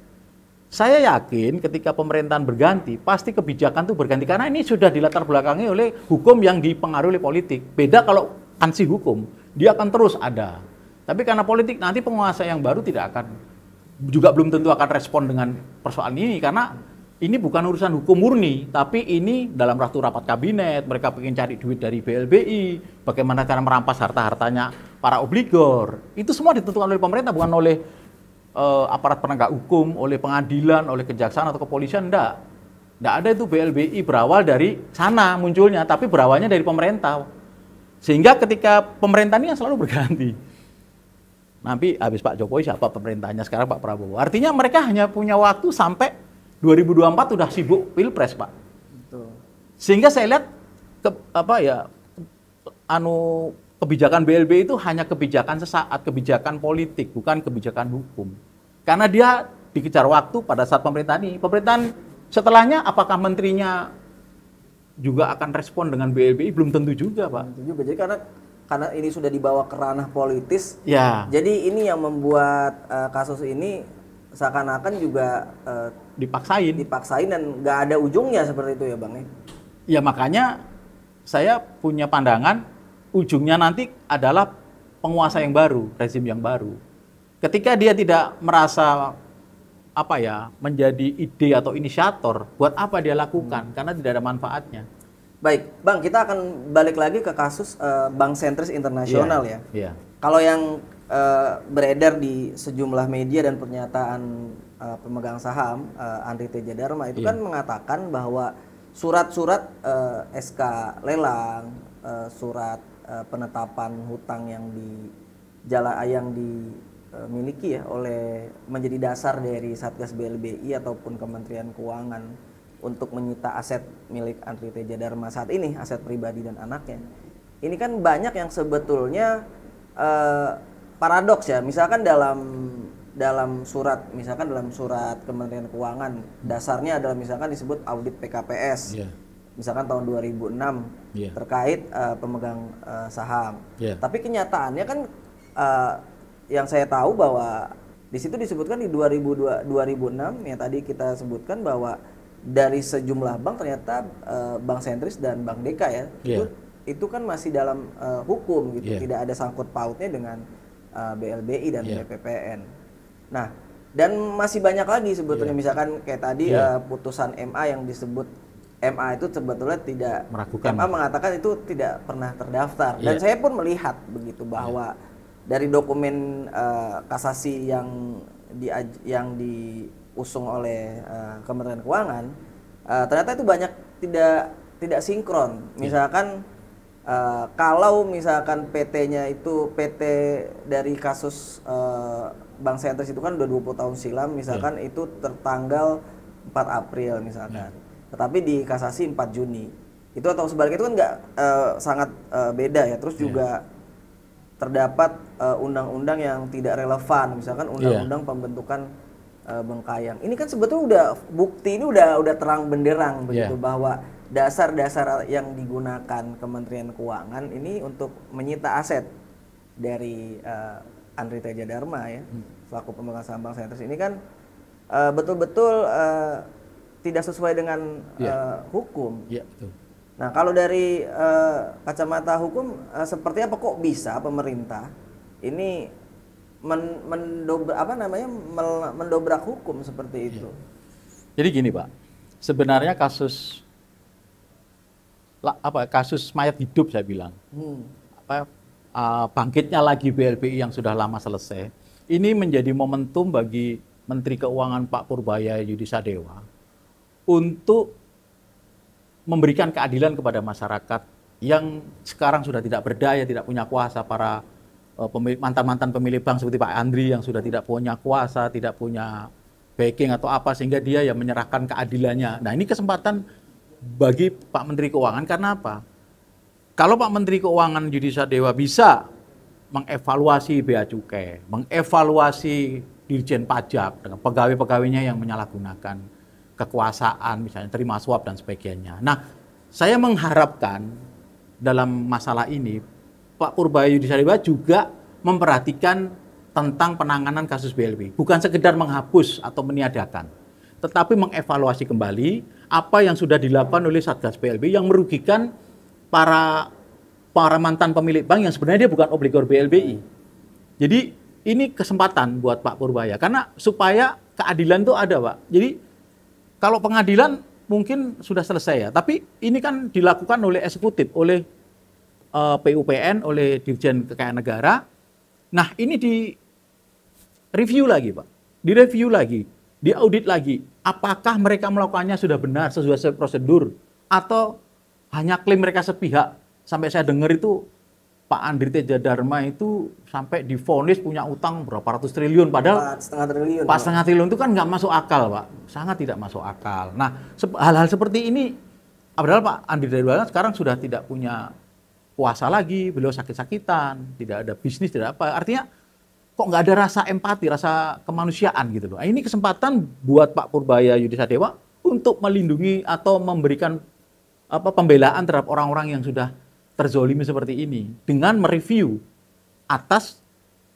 Saya yakin ketika pemerintahan berganti, pasti kebijakan itu berganti. Karena ini sudah dilatar belakangi oleh hukum yang dipengaruhi oleh politik. Beda kalau ansi hukum, dia akan terus ada. Tapi karena politik, nanti penguasa yang baru tidak akan, juga belum tentu akan respon dengan persoalan ini. Karena ini bukan urusan hukum murni, tapi ini dalam rapat kabinet, mereka ingin cari duit dari BLBI, bagaimana cara merampas harta-hartanya para obligor. Itu semua ditentukan oleh pemerintah, bukan oleh aparat penegak hukum, oleh pengadilan, oleh kejaksaan atau kepolisian, enggak ada itu. BLBI berawal dari sana munculnya, tapi berawalnya dari pemerintah. Sehingga ketika pemerintah ini yang selalu berganti. Nanti habis Pak Jokowi siapa pemerintahnya, sekarang Pak Prabowo. Artinya mereka hanya punya waktu sampai 2024 udah sibuk Pilpres, Pak. Betul. Sehingga saya lihat kebijakan BLBI itu hanya kebijakan sesaat, kebijakan politik, bukan kebijakan hukum. Karena dia dikejar waktu pada saat pemerintahan ini. Pemerintahan setelahnya apakah menterinya juga akan respon dengan BLBI? Belum tentu juga, Pak. Tentu juga. Jadi karena ini sudah dibawa ke ranah politis, jadi ini yang membuat kasus ini seakan-akan juga dipaksain dan nggak ada ujungnya seperti itu ya, Bang. Ya makanya saya punya pandangan ujungnya nanti adalah penguasa yang baru, rezim yang baru. Ketika dia tidak merasa menjadi ide atau inisiator, buat apa dia lakukan? Karena tidak ada manfaatnya. Baik, Bang, kita akan balik lagi ke kasus Bank Sentris Internasional ya. Kalau yang beredar di sejumlah media dan pernyataan pemegang saham Andri Teja Dharma itu kan mengatakan bahwa surat-surat SK lelang, surat penetapan hutang yang dimiliki ya oleh menjadi dasar dari Satgas BLBI ataupun Kementerian Keuangan untuk menyita aset milik Andri Teja Dharma saat ini, aset pribadi dan anaknya. Ini kan banyak yang sebetulnya paradoks ya. Misalkan dalam surat Kementerian Keuangan dasarnya adalah misalkan disebut audit PKPS. Misalkan tahun 2006 terkait pemegang saham. Tapi kenyataannya kan yang saya tahu bahwa di situ disebutkan di 2006 yang tadi kita sebutkan bahwa dari sejumlah bank ternyata Bank Sentris dan Bank DK ya itu kan masih dalam hukum gitu, tidak ada sangkut pautnya dengan BLBI dan BPPN. Nah, dan masih banyak lagi sebetulnya, misalkan kayak tadi putusan MA yang disebut MA itu sebetulnya tidak meragukan. MA mengatakan itu tidak pernah terdaftar. Dan saya pun melihat begitu bahwa dari dokumen kasasi yang diusung oleh Kementerian Keuangan, ternyata itu banyak tidak sinkron. Misalkan kalau misalkan PT-nya itu PT dari kasus Bank Sentris itu kan udah 20 tahun silam, misalkan itu tertanggal 4 April misalkan. Tetapi di kasasi 4 Juni. Itu atau sebaliknya itu kan nggak sangat beda ya. Terus juga terdapat undang-undang yang tidak relevan, misalkan undang-undang pembentukan Bengkayang. Ini kan sebetulnya udah bukti, ini udah terang benderang begitu bahwa dasar-dasar yang digunakan Kementerian Keuangan ini untuk menyita aset dari Andri Teja Dharma ya, selaku pemegang saham Bank Sentris ini kan betul-betul tidak sesuai dengan hukum. Betul. Nah, kalau dari kacamata hukum seperti apa kok bisa pemerintah ini mendobrak hukum seperti itu? Jadi gini, Pak. Sebenarnya kasus mayat hidup saya bilang. Bangkitnya lagi BLBI yang sudah lama selesai, ini menjadi momentum bagi Menteri Keuangan Pak Purbaya Yudi Sadewa untuk memberikan keadilan kepada masyarakat yang sekarang sudah tidak berdaya, tidak punya kuasa, para mantan-mantan pemilik bank seperti Pak Andri yang sudah tidak punya kuasa, tidak punya backing atau apa, sehingga dia ya menyerahkan keadilannya. Nah, ini kesempatan bagi Pak Menteri Keuangan karena apa? Kalau Pak Menteri Keuangan Yudi Sadewa bisa mengevaluasi Bea Cukai, mengevaluasi Dirjen Pajak dengan pegawai-pegawainya yang menyalahgunakan kekuasaan, misalnya terima suap dan sebagainya. Nah, saya mengharapkan dalam masalah ini Pak Purbaya Yudi Sadewa juga memperhatikan tentang penanganan kasus BLBI. Bukan sekedar menghapus atau meniadakan, tetapi mengevaluasi kembali apa yang sudah dilakukan oleh Satgas BLBI yang merugikan para mantan pemilik bank yang sebenarnya dia bukan obligor BLBI. Jadi ini kesempatan buat Pak Purbaya karena supaya keadilan itu ada, Pak. Jadi kalau pengadilan mungkin sudah selesai ya, tapi ini kan dilakukan oleh eksekutif, oleh PUPN, oleh Dirjen Kekayaan Negara. Nah, ini di review lagi, Pak. Direview lagi, diaudit lagi. Apakah mereka melakukannya sudah benar sesuai prosedur atau hanya klaim mereka sepihak. Sampai saya dengar itu Pak Andri Teja Dharma itu sampai divonis punya utang berapa ratus triliun, padahal 4,5 triliun itu kan nggak masuk akal, Pak. Sangat tidak masuk akal. Nah, hal-hal seperti ini, padahal Pak Andri Teja Dharma sekarang sudah tidak punya kuasa lagi, beliau sakit-sakitan, tidak ada bisnis, tidak apa. Artinya kok nggak ada rasa empati, rasa kemanusiaan gitu loh. Nah, ini kesempatan buat Pak Purbaya Yudi Sadewa untuk melindungi atau memberikan pembelaan terhadap orang-orang yang sudah terzolimi seperti ini dengan mereview atas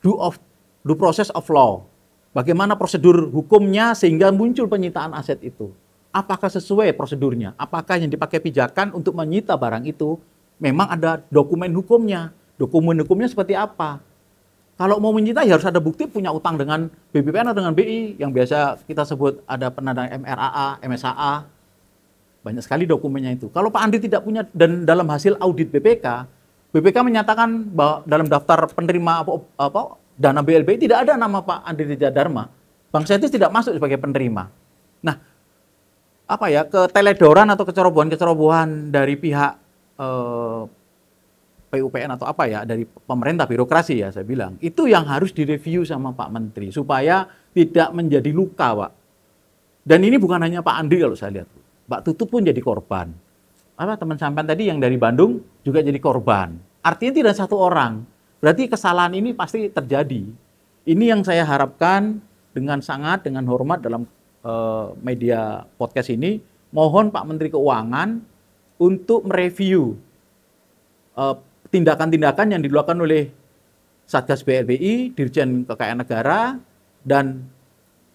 due process of law. Bagaimana prosedur hukumnya sehingga muncul penyitaan aset itu. Apakah sesuai prosedurnya? Apakah yang dipakai pijakan untuk menyita barang itu memang ada dokumen hukumnya? Dokumen hukumnya seperti apa? Kalau mau menyita ya harus ada bukti punya utang dengan BPPN atau dengan BI yang biasa kita sebut ada penandaan MRAA, MSAA. Banyak sekali dokumennya itu. Kalau Pak Andri tidak punya, dan dalam hasil audit BPK menyatakan bahwa dalam daftar penerima dana BLBI tidak ada nama Pak Andri Teja Dharma. Bank Sentris tidak masuk sebagai penerima. Nah, keteledoran atau kecerobohan dari pihak PUPN atau dari pemerintah birokrasi ya saya bilang, itu yang harus direview sama Pak Menteri supaya tidak menjadi luka, Pak. Dan ini bukan hanya Pak Andri kalau saya lihat. Mbak Tutut pun jadi korban. Teman sampean tadi yang dari Bandung juga jadi korban. Artinya tidak satu orang. Berarti kesalahan ini pasti terjadi. Ini yang saya harapkan dengan hormat dalam media podcast ini. Mohon Pak Menteri Keuangan untuk mereview tindakan-tindakan yang dilakukan oleh Satgas BLBI, Dirjen Kekayaan Negara, dan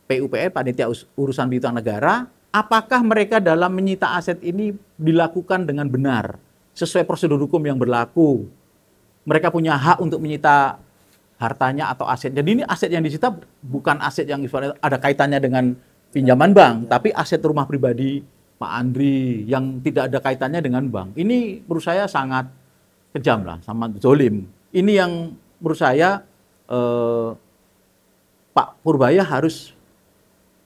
PUPN, Panitia Urusan Piutang Negara. Apakah mereka dalam menyita aset ini dilakukan dengan benar, sesuai prosedur hukum yang berlaku? Mereka punya hak untuk menyita hartanya atau aset. Jadi ini aset yang disita bukan aset yang ada kaitannya dengan pinjaman bank, tapi aset rumah pribadi Pak Andri yang tidak ada kaitannya dengan bank. Ini menurut saya sangat kejam lah, sangat zolim. Ini yang menurut saya Pak Purbaya harus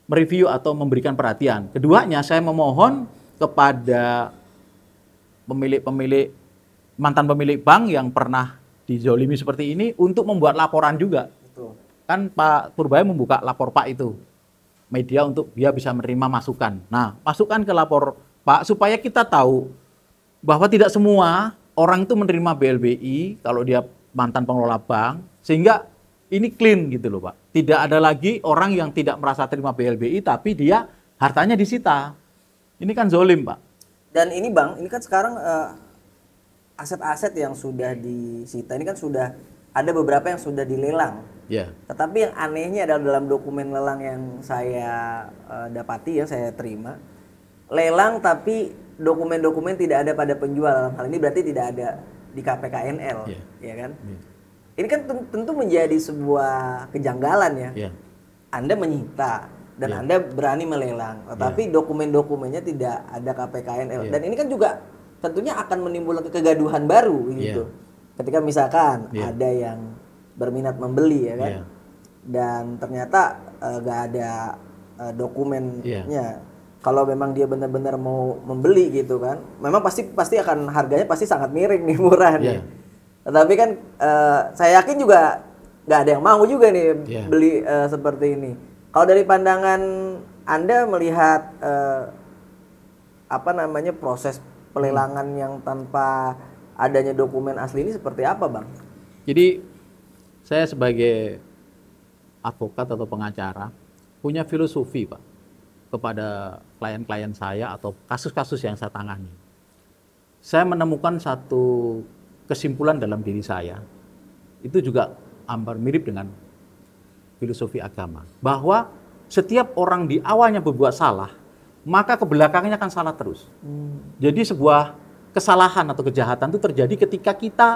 mereview atau memberikan perhatian. Keduanya, saya memohon kepada mantan pemilik bank yang pernah dizolimi seperti ini untuk membuat laporan juga. Betul. Kan Pak Purbaya membuka lapor Pak itu, media untuk dia bisa menerima masukan. Nah, masukkan ke lapor Pak supaya kita tahu bahwa tidak semua orang itu menerima BLBI kalau dia mantan pengelola bank, sehingga ini clean gitu loh Pak. Tidak ada lagi orang yang tidak merasa terima BLBI tapi dia hartanya disita. Ini kan zolim Pak. Dan ini Bang, ini kan sekarang aset-aset yang sudah disita ini kan sudah ada beberapa yang sudah dilelang. Yeah. Tetapi yang anehnya adalah dalam dokumen lelang yang saya dapati ya, saya terima. Lelang tapi dokumen-dokumen tidak ada pada penjual. Dalam hal ini berarti tidak ada di KPKNL, ya kan? Yeah. Ini kan tentu menjadi sebuah kejanggalan ya. Yeah. Anda menyita dan Anda berani melelang, tetapi dokumen-dokumennya tidak ada KPKNL. Dan ini kan juga tentunya akan menimbulkan kegaduhan baru gitu. Ketika misalkan ada yang berminat membeli ya kan, dan ternyata nggak ada dokumennya. Kalau memang dia benar-benar mau membeli gitu kan, memang pasti akan harganya pasti sangat miring nih, murah nih. Tetapi kan saya yakin juga nggak ada yang mau juga nih beli seperti ini. Kalau dari pandangan Anda melihat proses pelelangan yang tanpa adanya dokumen asli ini seperti apa, Bang? Jadi saya sebagai advokat atau pengacara punya filosofi, Pak, kepada klien-klien saya atau kasus-kasus yang saya tangani. Saya menemukan satu kesimpulan dalam diri saya, itu juga hampir mirip dengan filosofi agama, bahwa setiap orang di awalnya berbuat salah, maka kebelakangnya akan salah terus. Jadi sebuah kesalahan atau kejahatan itu terjadi ketika kita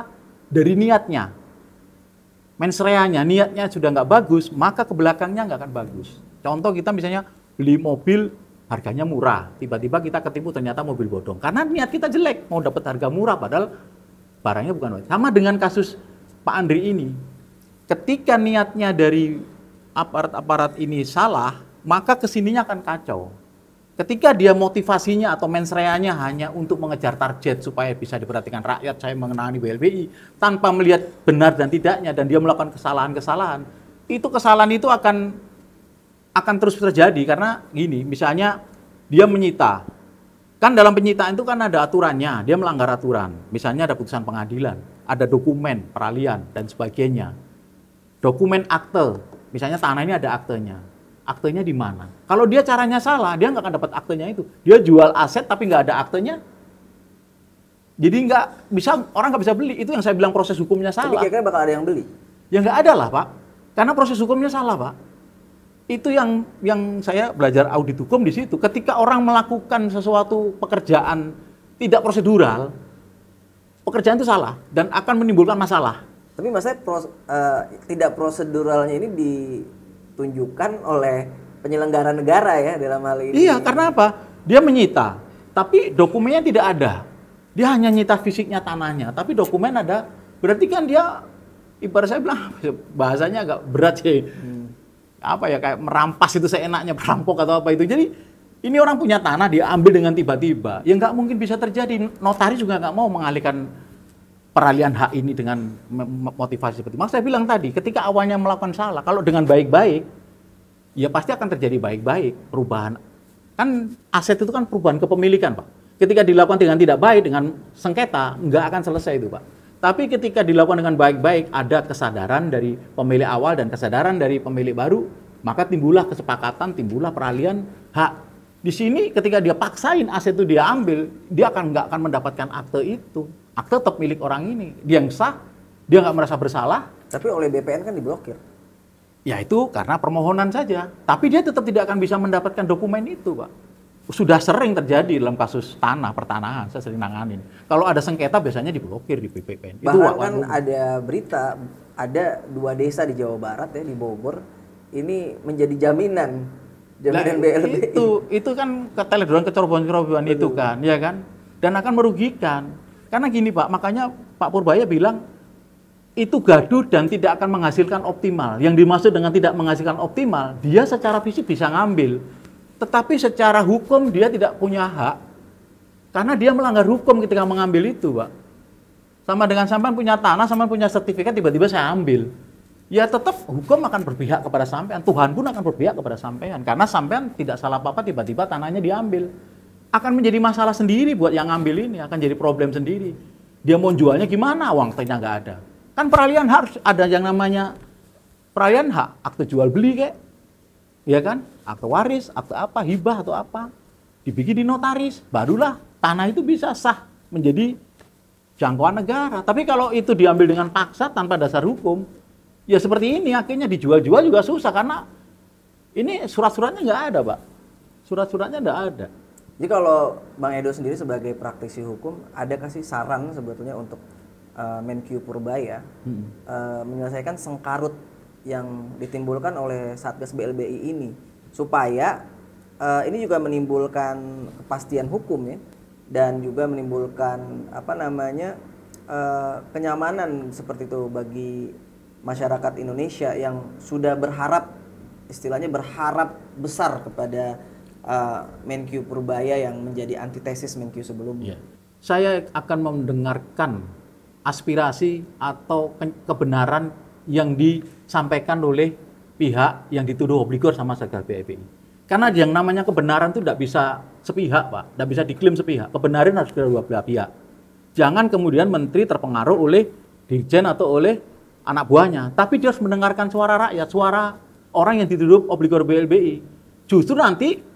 dari niatnya, mens reanya, niatnya sudah nggak bagus, maka kebelakangnya nggak akan bagus. Contoh kita misalnya beli mobil harganya murah, tiba-tiba kita ketipu ternyata mobil bodong. Karena niat kita jelek, mau dapat harga murah padahal barangnya bukan. Sama dengan kasus Pak Andri ini. Ketika niatnya dari aparat-aparat ini salah, maka kesininya akan kacau. Ketika dia motivasinya atau mens reanya hanya untuk mengejar target supaya bisa diperhatikan rakyat, saya mengenani BLBI, tanpa melihat benar dan tidaknya, dan dia melakukan kesalahan-kesalahan, itu kesalahan itu akan terus terjadi. Karena gini, misalnya dia menyita, kan dalam penyitaan itu kan ada aturannya, dia melanggar aturan. Misalnya ada putusan pengadilan, ada dokumen peralihan dan sebagainya. Dokumen akte, misalnya tanah ini ada aktenya. Aktenya di mana? Kalau dia caranya salah, dia nggak akan dapat aktenya itu. Dia jual aset tapi nggak ada aktenya. Jadi orang nggak bisa beli. Itu yang saya bilang proses hukumnya salah. Tapi kira-kira bakal ada yang beli? Ya nggak ada lah Pak. Karena proses hukumnya salah Pak. Itu yang saya belajar audit hukum di situ. Ketika orang melakukan sesuatu pekerjaan tidak prosedural, pekerjaan itu salah dan akan menimbulkan masalah. Tapi maksudnya tidak proseduralnya ini ditunjukkan oleh penyelenggara negara ya dalam hal ini. Iya, karena apa? Dia menyita, tapi dokumennya tidak ada. Dia hanya nyita fisiknya tanahnya, tapi dokumen ada. Berarti kan dia, ibarat saya bilang, bahasanya agak berat sih. Apa ya, kayak merampas itu seenaknya, perampok atau apa itu. Jadi ini orang punya tanah, dia ambil dengan tiba-tiba. Ya nggak mungkin bisa terjadi. Notaris juga nggak mau mengalihkan peralihan hak ini dengan motivasi seperti itu. Saya bilang tadi, ketika awalnya melakukan salah, kalau dengan baik-baik, ya pasti akan terjadi baik-baik, perubahan. Kan aset itu kan perubahan kepemilikan, Pak. Ketika dilakukan dengan tidak baik, dengan sengketa, nggak akan selesai itu, Pak. Tapi ketika dilakukan dengan baik-baik, ada kesadaran dari pemilik awal dan kesadaran dari pemilik baru, maka timbullah kesepakatan, timbullah peralihan hak. Di sini ketika dia paksain aset itu dia ambil, dia nggak akan mendapatkan akte itu. Akte tetap milik orang ini, dia yang sah, dia nggak merasa bersalah. Tapi oleh BPN kan diblokir. Ya itu karena permohonan saja, tapi dia tetap tidak akan bisa mendapatkan dokumen itu, Pak. sudah sering terjadi dalam kasus pertanahan, saya sering nanganin. Kalau ada sengketa biasanya diblokir di BPN. Bahkan kan ada berita, ada 2 desa di Jawa Barat ya, di Bogor, ini menjadi jaminan BLBI. Itu kan keteledoran kecerobohan itu kan, ya kan? Dan akan merugikan. Karena gini Pak, makanya Pak Purbaya bilang itu gaduh dan tidak akan menghasilkan optimal. Yang dimaksud dengan tidak menghasilkan optimal, dia secara fisik bisa ngambil, tetapi secara hukum dia tidak punya hak, karena dia melanggar hukum ketika mengambil itu, Pak. Sama dengan sampean punya tanah, sampean punya sertifikat, tiba-tiba saya ambil. Ya tetap hukum akan berpihak kepada sampean, Tuhan pun akan berpihak kepada sampean, karena sampean tidak salah apa-apa, tiba-tiba tanahnya diambil. Akan menjadi masalah sendiri buat yang ngambil ini, akan jadi problem sendiri. Dia mau jualnya gimana, uang tanya nggak ada. Kan peralihan harus ada yang namanya peralihan hak, akte jual beli kayak, ya kan, akte waris, akte apa, hibah atau apa, dibikin di notaris, barulah tanah itu bisa sah menjadi jangkauan negara. Tapi kalau itu diambil dengan paksa tanpa dasar hukum, ya seperti ini akhirnya dijual-jual juga susah, karena ini surat-suratnya nggak ada, Pak. Surat-suratnya nggak ada. Jadi kalau Bang Edo sendiri sebagai praktisi hukum, ada kasih saran sebetulnya untuk Menkyu Purbaya menyelesaikan sengkarut yang ditimbulkan oleh Satgas BLBI ini, supaya ini juga menimbulkan kepastian hukum ya, dan juga menimbulkan kenyamanan seperti itu bagi masyarakat Indonesia yang sudah berharap, istilahnya berharap besar kepada Menkyu Purbaya yang menjadi antitesis Menkyu sebelumnya. Saya akan mendengarkan aspirasi atau kebenaran yang disampaikan oleh pihak yang dituduh obligor sama Satgas BLBI. Karena yang namanya kebenaran itu tidak bisa sepihak, Pak, tidak bisa diklaim sepihak. Kebenaran harus kedua belah pihak. Jangan kemudian menteri terpengaruh oleh dirjen atau oleh anak buahnya, tapi dia harus mendengarkan suara rakyat, suara orang yang dituduh obligor BLBI. Justru nanti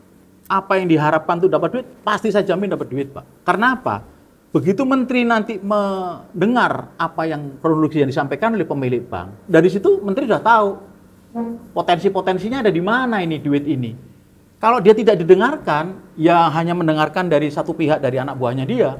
apa yang diharapkan itu dapat duit, pasti saya jamin dapat duit, Pak. Karena apa? Begitu menteri nanti mendengar apa yang kronologi yang disampaikan oleh pemilik bank, dari situ menteri sudah tahu potensi-potensinya ada di mana ini duit ini. Kalau dia tidak didengarkan, ya hanya mendengarkan dari satu pihak dari anak buahnya dia,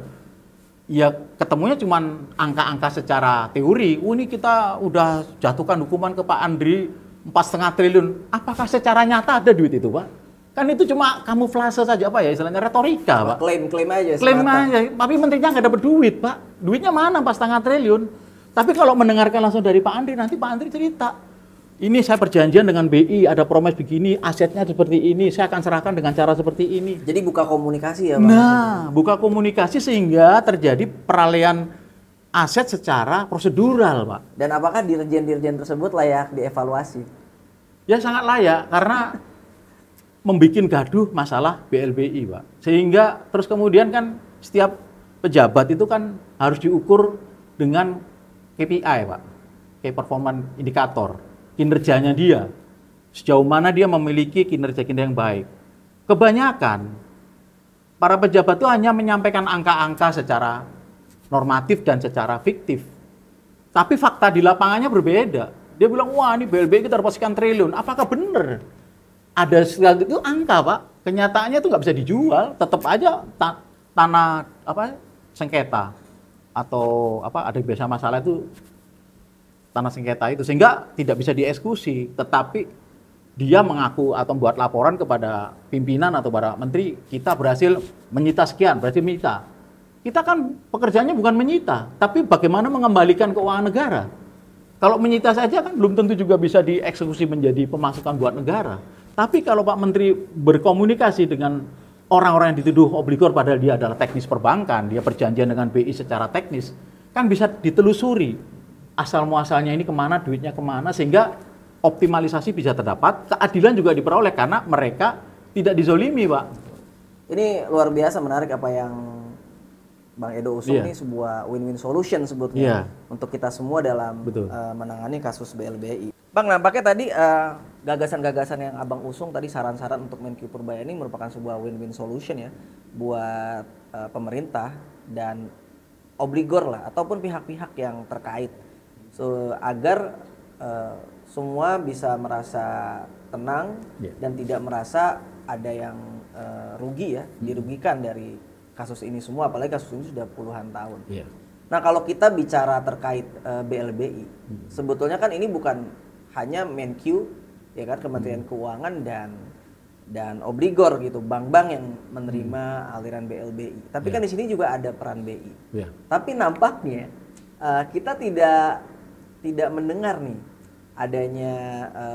ya ketemunya cuma angka-angka secara teori. Ini kita udah jatuhkan hukuman ke Pak Andri 4,5 triliun. Apakah secara nyata ada duit itu, Pak? Kan itu cuma kamuflase saja, apa ya istilahnya, retorika, Pak. Klaim aja. Klaim aja, tapi menterinya nggak dapat duit, Pak. Duitnya mana 4,5 triliun? Tapi kalau mendengarkan langsung dari Pak Andri, nanti Pak Andri cerita, ini saya perjanjian dengan BI, ada promes begini, asetnya seperti ini, saya akan serahkan dengan cara seperti ini. Jadi buka komunikasi ya, Pak? Nah, buka komunikasi sehingga terjadi peralihan aset secara prosedural, Pak. Dan apakah dirjen-dirjen tersebut layak dievaluasi? Ya sangat layak, karena membuat gaduh masalah BLBI, Pak. Sehingga terus kemudian kan setiap pejabat itu kan harus diukur dengan KPI, Pak. Key Performance Indicator. Kinerjanya dia. Sejauh mana dia memiliki kinerja yang baik. Kebanyakan para pejabat itu hanya menyampaikan angka-angka secara normatif dan secara fiktif. Tapi fakta di lapangannya berbeda. Dia bilang, wah ini BLBI kita dapat sekian triliun. Apakah benar? Ada segala itu angka, Pak. Kenyataannya itu nggak bisa dijual, tetap aja tanah sengketa atau ada biasa masalah itu tanah sengketa itu, sehingga tidak bisa dieksekusi. Tetapi dia mengaku atau membuat laporan kepada pimpinan atau para menteri, kita berhasil menyita sekian, berhasil menyita. Kita kan pekerjaannya bukan menyita, tapi bagaimana mengembalikan keuangan negara. Kalau menyita saja kan belum tentu juga bisa dieksekusi menjadi pemasukan buat negara. Tapi kalau Pak Menteri berkomunikasi dengan orang-orang yang dituduh obligor padahal dia adalah teknis perbankan, dia perjanjian dengan BI secara teknis, kan bisa ditelusuri asal muasalnya ini kemana, duitnya kemana, sehingga optimalisasi bisa terdapat, keadilan juga diperoleh karena mereka tidak dizolimi, Pak. Ini luar biasa menarik apa yang Bang Edo usung, ini sebuah win-win solution sebetulnya untuk kita semua dalam menangani kasus BLBI. Bang, nampaknya tadi gagasan-gagasan yang Abang usung tadi, saran-saran untuk Menkyu Purbaya ini merupakan sebuah win-win solution ya buat pemerintah dan obligor lah ataupun pihak-pihak yang terkait, agar semua bisa merasa tenang dan tidak merasa ada yang rugi ya, dirugikan dari kasus ini semua, apalagi kasus ini sudah puluhan tahun. Yeah. Nah kalau kita bicara terkait BLBI, sebetulnya kan ini bukan hanya Menq, ya kan, Kementerian Keuangan dan obligor gitu, bank-bank yang menerima aliran BLBI. Tapi kan di sini juga ada peran BI. Tapi nampaknya kita tidak mendengar nih adanya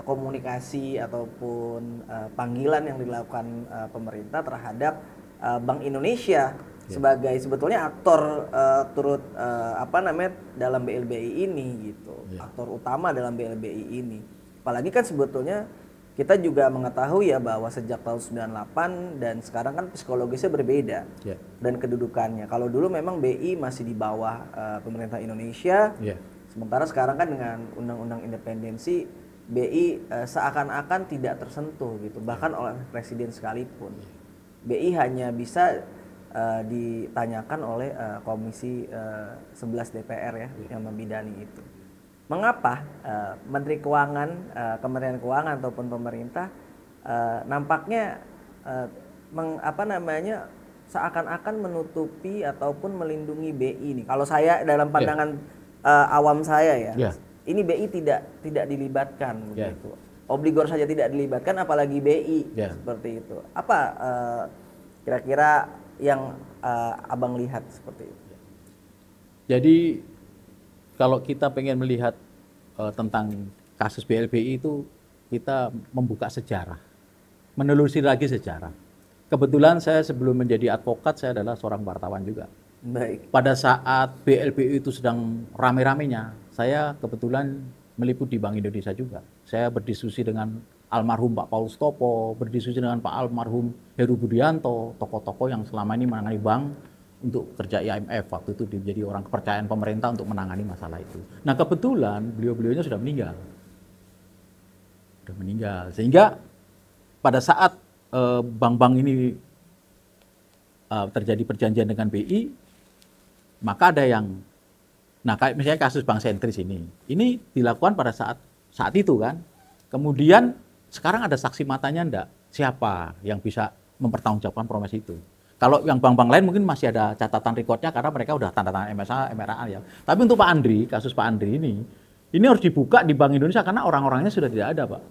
komunikasi ataupun panggilan yang dilakukan pemerintah terhadap Bank Indonesia sebagai sebetulnya aktor turut dalam BLBI ini gitu, aktor utama dalam BLBI ini. Apalagi kan sebetulnya kita juga mengetahui ya bahwa sejak tahun 98 dan sekarang kan psikologisnya berbeda dan kedudukannya. Kalau dulu memang BI masih di bawah pemerintah Indonesia, sementara sekarang kan dengan undang-undang independensi BI seakan-akan tidak tersentuh gitu, bahkan oleh presiden sekalipun. BI hanya bisa ditanyakan oleh Komisi 11 DPR ya yang membidani itu. Mengapa Menteri Keuangan, Kementerian Keuangan ataupun pemerintah nampaknya seakan-akan menutupi ataupun melindungi BI ini? Kalau saya dalam pandangan awam saya ya, ini BI tidak dilibatkan begitu. Obligor saja tidak dilibatkan, apalagi BI seperti itu. Apa kira-kira yang abang lihat seperti itu? Jadi kalau kita pengen melihat tentang kasus BLBI itu, kita membuka sejarah, menelusuri lagi sejarah. Kebetulan saya sebelum menjadi advokat, saya adalah seorang wartawan juga. Baik. Pada saat BLBI itu sedang rame-ramenya, saya kebetulan meliput di Bank Indonesia juga. Saya berdiskusi dengan almarhum Pak Paulus Topo, berdiskusi dengan Pak almarhum Heru Budianto, tokoh-tokoh yang selama ini menangani bank untuk kerja IMF. Waktu itu menjadi orang kepercayaan pemerintah untuk menangani masalah itu. Nah kebetulan beliau-beliaunya sudah meninggal. Sehingga pada saat bank-bank ini terjadi perjanjian dengan BI, maka ada yang, nah kayak misalnya kasus Bank Sentris ini dilakukan pada saat itu kan. Kemudian sekarang ada saksi matanya enggak? Siapa yang bisa mempertanggungjawabkan proses itu? Kalau yang bank-bank lain mungkin masih ada catatan rekodnya karena mereka udah tanda tangan MSA, MRA ya. Tapi untuk Pak Andri, kasus Pak Andri ini harus dibuka di Bank Indonesia karena orang-orangnya sudah tidak ada, Pak.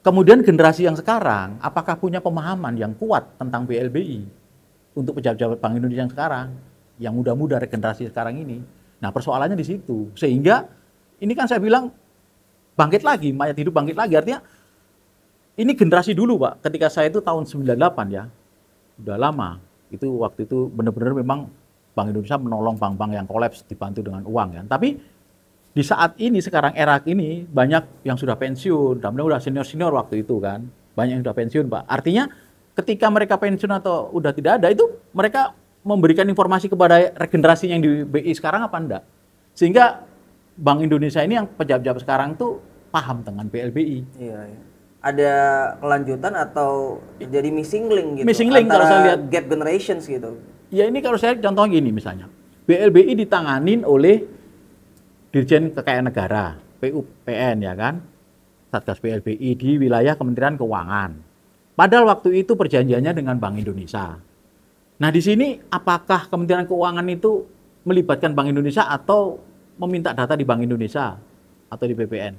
Kemudian generasi yang sekarang, apakah punya pemahaman yang kuat tentang BLBI untuk pejabat-pejabat Bank Indonesia yang sekarang, yang muda-muda regenerasi sekarang ini? Nah persoalannya di situ. Sehingga ini kan saya bilang bangkit lagi, mayat hidup bangkit lagi. Artinya ini generasi dulu, Pak. Ketika saya itu tahun 98 ya, udah lama. Itu waktu itu benar-benar memang Bank Indonesia menolong bank-bank yang kolaps dibantu dengan uang ya. Tapi di saat ini sekarang era ini banyak yang sudah pensiun, dan udah senior-senior waktu itu kan. Banyak yang sudah pensiun, Pak. Artinya ketika mereka pensiun atau udah tidak ada itu mereka memberikan informasi kepada regenerasi yang di BI sekarang apa enggak. Sehingga Bank Indonesia ini yang pejabat-pejabat sekarang tuh paham dengan BLBI. Iya. Ada kelanjutan atau jadi missing link gitu? Missing link kalau saya lihat gap generations gitu. Ya ini kalau saya contoh gini misalnya. BLBI ditanganin oleh Dirjen Kekayaan Negara, PUPN ya kan. Satgas BLBI di wilayah Kementerian Keuangan. Padahal waktu itu perjanjiannya dengan Bank Indonesia. Nah di sini apakah Kementerian Keuangan itu melibatkan Bank Indonesia atau meminta data di Bank Indonesia atau di BPN?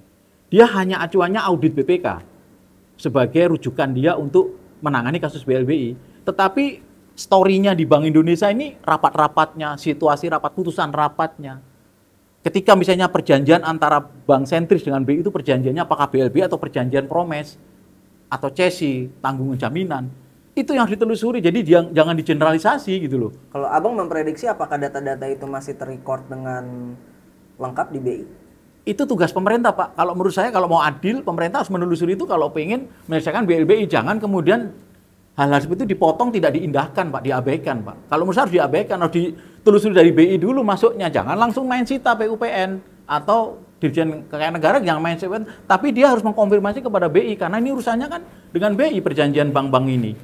Dia hanya acuannya audit BPK sebagai rujukan dia untuk menangani kasus BLBI. Tetapi story-nya di Bank Indonesia ini rapat-rapatnya, situasi rapat, putusan rapatnya. Ketika misalnya perjanjian antara Bank Sentris dengan BI itu perjanjiannya apakah BLBI atau perjanjian promes atau cesi, tanggungan jaminan. Itu yang ditelusuri, jadi jangan digeneralisasi gitu loh. Kalau abang memprediksi apakah data-data itu masih terrecord dengan lengkap di BI? Itu tugas pemerintah, Pak. Kalau menurut saya kalau mau adil, pemerintah harus menelusuri itu kalau pengen menyelesaikan BLBI. Jangan kemudian hal-hal seperti itu dipotong, tidak diindahkan, Pak, diabaikan, Pak. Kalau menurut saya harus diabaikan, harus ditelusuri dari BI dulu masuknya. Jangan langsung main sita PUPN atau Dirjen Kekayaan Negara yang main sita, tapi dia harus mengkonfirmasi kepada BI karena ini urusannya kan dengan BI perjanjian bank-bank ini.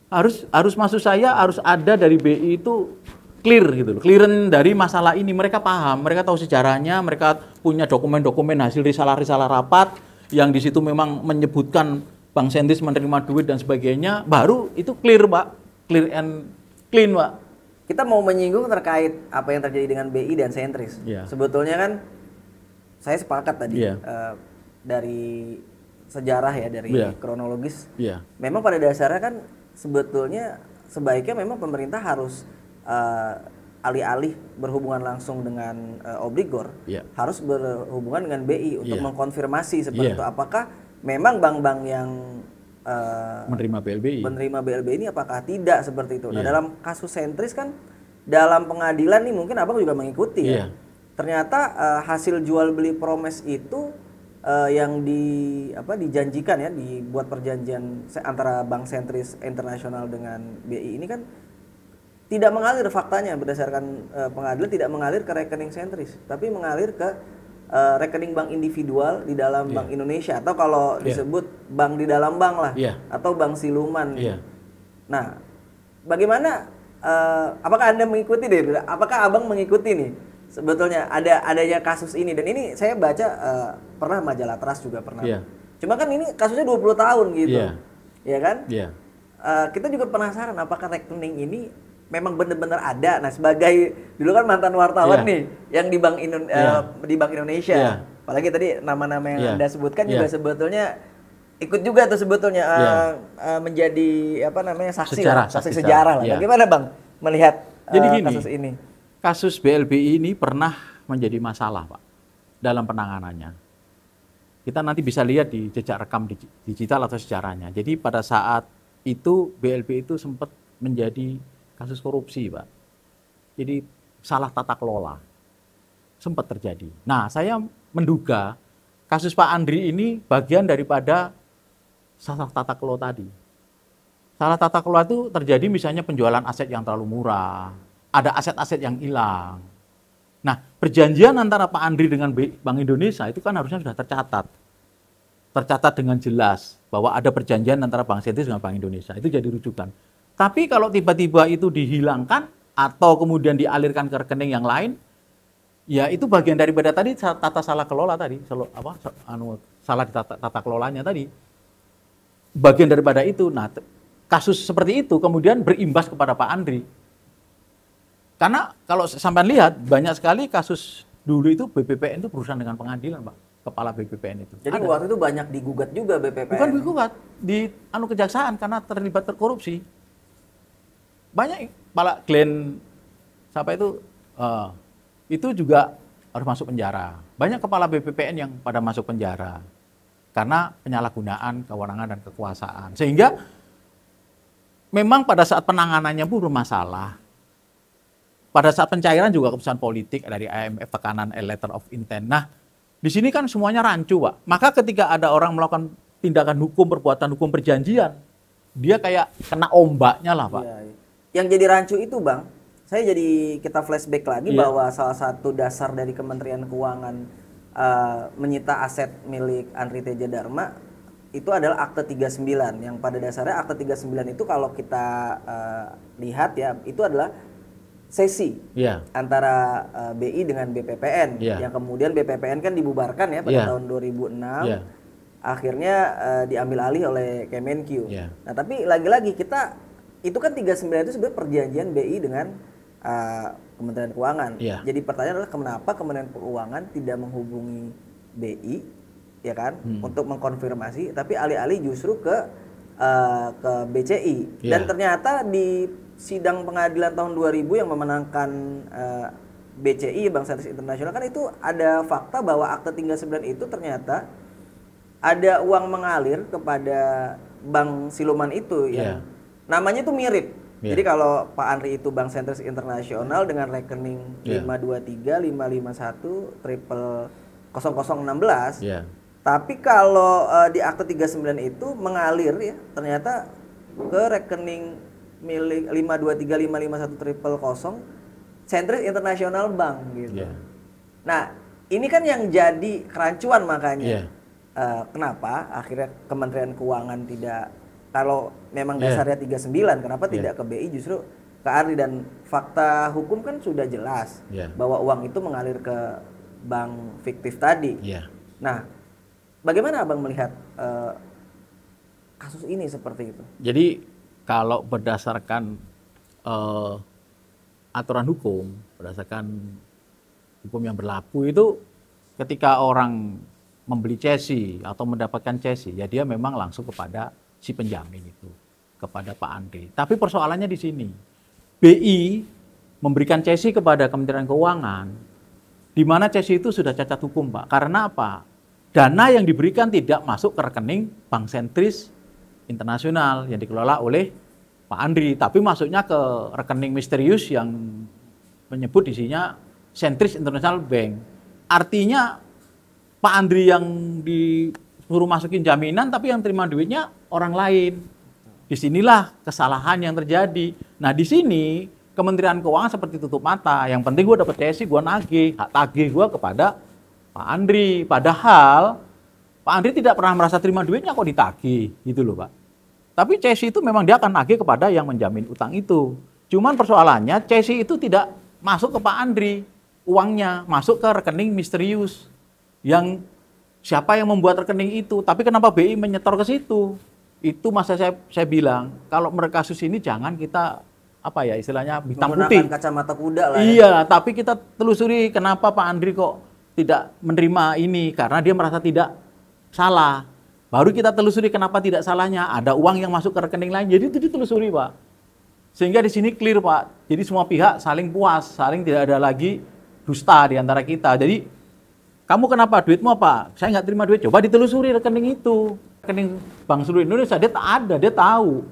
Harus maksud saya harus ada dari BI itu clear gitu loh. Clearance dari masalah ini, mereka paham, mereka tahu sejarahnya, mereka punya dokumen-dokumen hasil risalah-risalah rapat yang di situ memang menyebutkan bank sentris menerima duit dan sebagainya, baru itu clear Pak, clear and clean Pak. Kita mau menyinggung terkait apa yang terjadi dengan BI dan sentris. Sebetulnya kan saya sepakat tadi dari sejarah ya, dari kronologis. Memang pada dasarnya kan sebetulnya sebaiknya memang pemerintah harus alih-alih berhubungan langsung dengan obligor, harus berhubungan dengan BI untuk mengkonfirmasi seperti itu. Apakah memang bank-bank yang menerima BLBI ini apakah tidak seperti itu? Nah, dalam kasus sentris kan dalam pengadilan nih mungkin Abang juga mengikuti ya. Ternyata hasil jual beli promes itu yang dijanjikan ya, dibuat perjanjian antara Bank Sentris Internasional dengan BI ini kan tidak mengalir faktanya berdasarkan pengadilan, tidak mengalir ke rekening sentris, tapi mengalir ke rekening bank individual di dalam Bank Indonesia, atau kalau disebut bank di dalam bank lah, atau bank siluman. Nah, bagaimana? Apakah Anda mengikuti deh? Apakah Abang mengikuti nih? Sebetulnya adanya kasus ini, dan ini saya baca pernah majalah Trust juga pernah. Cuma kan ini kasusnya 20 tahun gitu. Ya kan? Kita juga penasaran apakah rekening ini memang benar-benar ada. Nah, sebagai dulu kan mantan wartawan nih yang di di Bank Indonesia. Apalagi tadi nama-nama yang Anda sebutkan juga sebetulnya ikut juga tuh sebetulnya menjadi saksi sejarah lah. Bagaimana Bang melihat kasus ini? Kasus BLBI ini pernah menjadi masalah Pak dalam penanganannya. Kita nanti bisa lihat di jejak rekam digital atau sejarahnya. Jadi pada saat itu BLBI itu sempat menjadi kasus korupsi Pak. Jadi salah tata kelola sempat terjadi. Nah, saya menduga kasus Pak Andri ini bagian daripada salah tata kelola tadi. Salah tata kelola itu terjadi misalnya penjualan aset yang terlalu murah, ada aset-aset yang hilang. Nah, perjanjian antara Pak Andri dengan Bank Indonesia itu kan harusnya sudah tercatat. Tercatat dengan jelas bahwa ada perjanjian antara Bank Sentris dengan Bank Indonesia. Itu jadi rujukan. Tapi kalau tiba-tiba itu dihilangkan atau kemudian dialirkan ke rekening yang lain, ya itu bagian daripada tadi tata salah kelola tadi, salah di tata kelolanya tadi. Bagian daripada itu. Nah, kasus seperti itu kemudian berimbas kepada Pak Andri. Karena kalau sampai lihat banyak sekali kasus dulu itu BPPN itu berurusan dengan pengadilan Pak, kepala BPPN itu. Jadi waktu itu banyak digugat juga BPPN. Bukan digugat, di kejaksaan karena terlibat korupsi. Banyak kepala Glenn itu juga harus masuk penjara. Banyak kepala BPPN yang pada masuk penjara karena penyalahgunaan kewenangan dan kekuasaan. Sehingga memang pada saat penanganannya pun bermasalah. Pada saat pencairan juga keputusan politik dari IMF, tekanan letter of intent. Nah, di sini kan semuanya rancu, Pak. Maka ketika ada orang melakukan tindakan hukum, perbuatan hukum perjanjian, dia kayak kena ombaknya lah, Pak. Iya. Yang jadi rancu itu, Bang, kita flashback lagi bahwa salah satu dasar dari Kementerian Keuangan menyita aset milik Andri Teja Dharma itu adalah Akte 39, yang pada dasarnya Akte 39 itu kalau kita lihat ya, itu adalah sesi antara BI dengan BPPN, yang kemudian BPPN kan dibubarkan ya pada tahun 2006, akhirnya diambil alih oleh Kemenq. Nah, tapi lagi-lagi itu kan 39 itu sebenarnya perjanjian BI dengan Kementerian Keuangan. Jadi pertanyaan adalah kenapa Kementerian Keuangan tidak menghubungi BI ya kan untuk mengkonfirmasi, tapi alih-alih justru ke BCI. Dan ternyata di sidang pengadilan tahun 2000 yang memenangkan BCI, Bank Sentris Internasional, kan itu ada fakta bahwa Akte 39 itu ternyata ada uang mengalir kepada bank siluman itu yang namanya itu mirip. Jadi kalau Pak Andri itu Bank Sentris Internasional dengan rekening 523 551 triple 0016. Tapi kalau di Akte 39 itu mengalir ya ternyata ke rekening milik 523 551 triple 00 Sentris Internasional Bank gitu. Nah, ini kan yang jadi kerancuan makanya. Kenapa akhirnya Kementerian Keuangan tidak, kalau memang dasarnya 39, kenapa tidak ke BI justru ke Andri? Dan fakta hukum kan sudah jelas bahwa uang itu mengalir ke bank fiktif tadi. Nah, bagaimana Abang melihat kasus ini seperti itu? Jadi kalau berdasarkan aturan hukum, berdasarkan hukum yang berlaku itu, ketika orang membeli cesi atau mendapatkan cesi, ya dia memang langsung kepada si penjamin itu, kepada Pak Andri. Tapi persoalannya di sini, BI memberikan cesi kepada Kementerian Keuangan, di mana cesi itu sudah cacat hukum, Pak. Karena apa? Dana yang diberikan tidak masuk ke rekening Bank Sentris Internasional yang dikelola oleh Pak Andri, tapi masuknya ke rekening misterius yang menyebut isinya Sentris International Bank. Artinya Pak Andri yang disuruh masukin jaminan, tapi yang terima duitnya orang lain. Disinilah kesalahan yang terjadi. Nah di sini Kementerian Keuangan seperti tutup mata. Yang penting gue dapet cesi, gue nagih, hak tagih gue kepada Pak Andri. Padahal Pak Andri tidak pernah merasa terima duitnya kok ditagih, gitu loh Pak. Tapi cesi itu memang dia akan nagih kepada yang menjamin utang itu. Cuman persoalannya cesi itu tidak masuk ke Pak Andri, uangnya masuk ke rekening misterius. Yang siapa yang membuat rekening itu? Tapi kenapa BI menyetor ke situ? Itu masa saya bilang, kalau mereka kasus ini jangan kita apa ya istilahnya hitam putih. Kacamata kuda lah. Iya, tapi kita telusuri kenapa Pak Andri kok tidak menerima ini, karena dia merasa tidak salah. Baru kita telusuri kenapa tidak salahnya, ada uang yang masuk ke rekening lain, jadi itu ditelusuri Pak. Sehingga di sini clear Pak, jadi semua pihak saling puas, saling tidak ada lagi dusta di antara kita. Jadi, kamu kenapa, duitmu apa? Saya nggak terima duit, coba ditelusuri rekening itu. Rekening Bank Seluruh Indonesia, dia tak ada, dia tahu.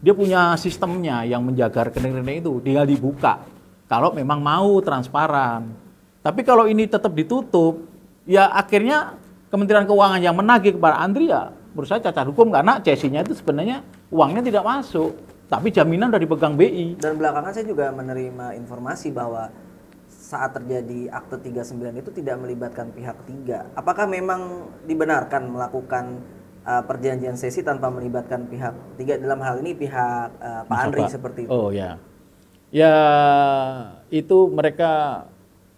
Dia punya sistemnya yang menjaga rekening-rekening itu, tinggal dibuka. Kalau memang mau transparan. Tapi kalau ini tetap ditutup, ya akhirnya Kementerian Keuangan yang menagih kepada Andri ya menurut saya cacat hukum karena cesinya itu sebenarnya uangnya tidak masuk, tapi jaminan sudah dipegang BI. Dan belakangan saya juga menerima informasi bahwa saat terjadi akte 39 itu tidak melibatkan pihak ketiga. Apakah memang dibenarkan melakukan perjanjian sesi tanpa melibatkan pihak ketiga, dalam hal ini pihak Pak Andri seperti itu? Oh ya, ya itu mereka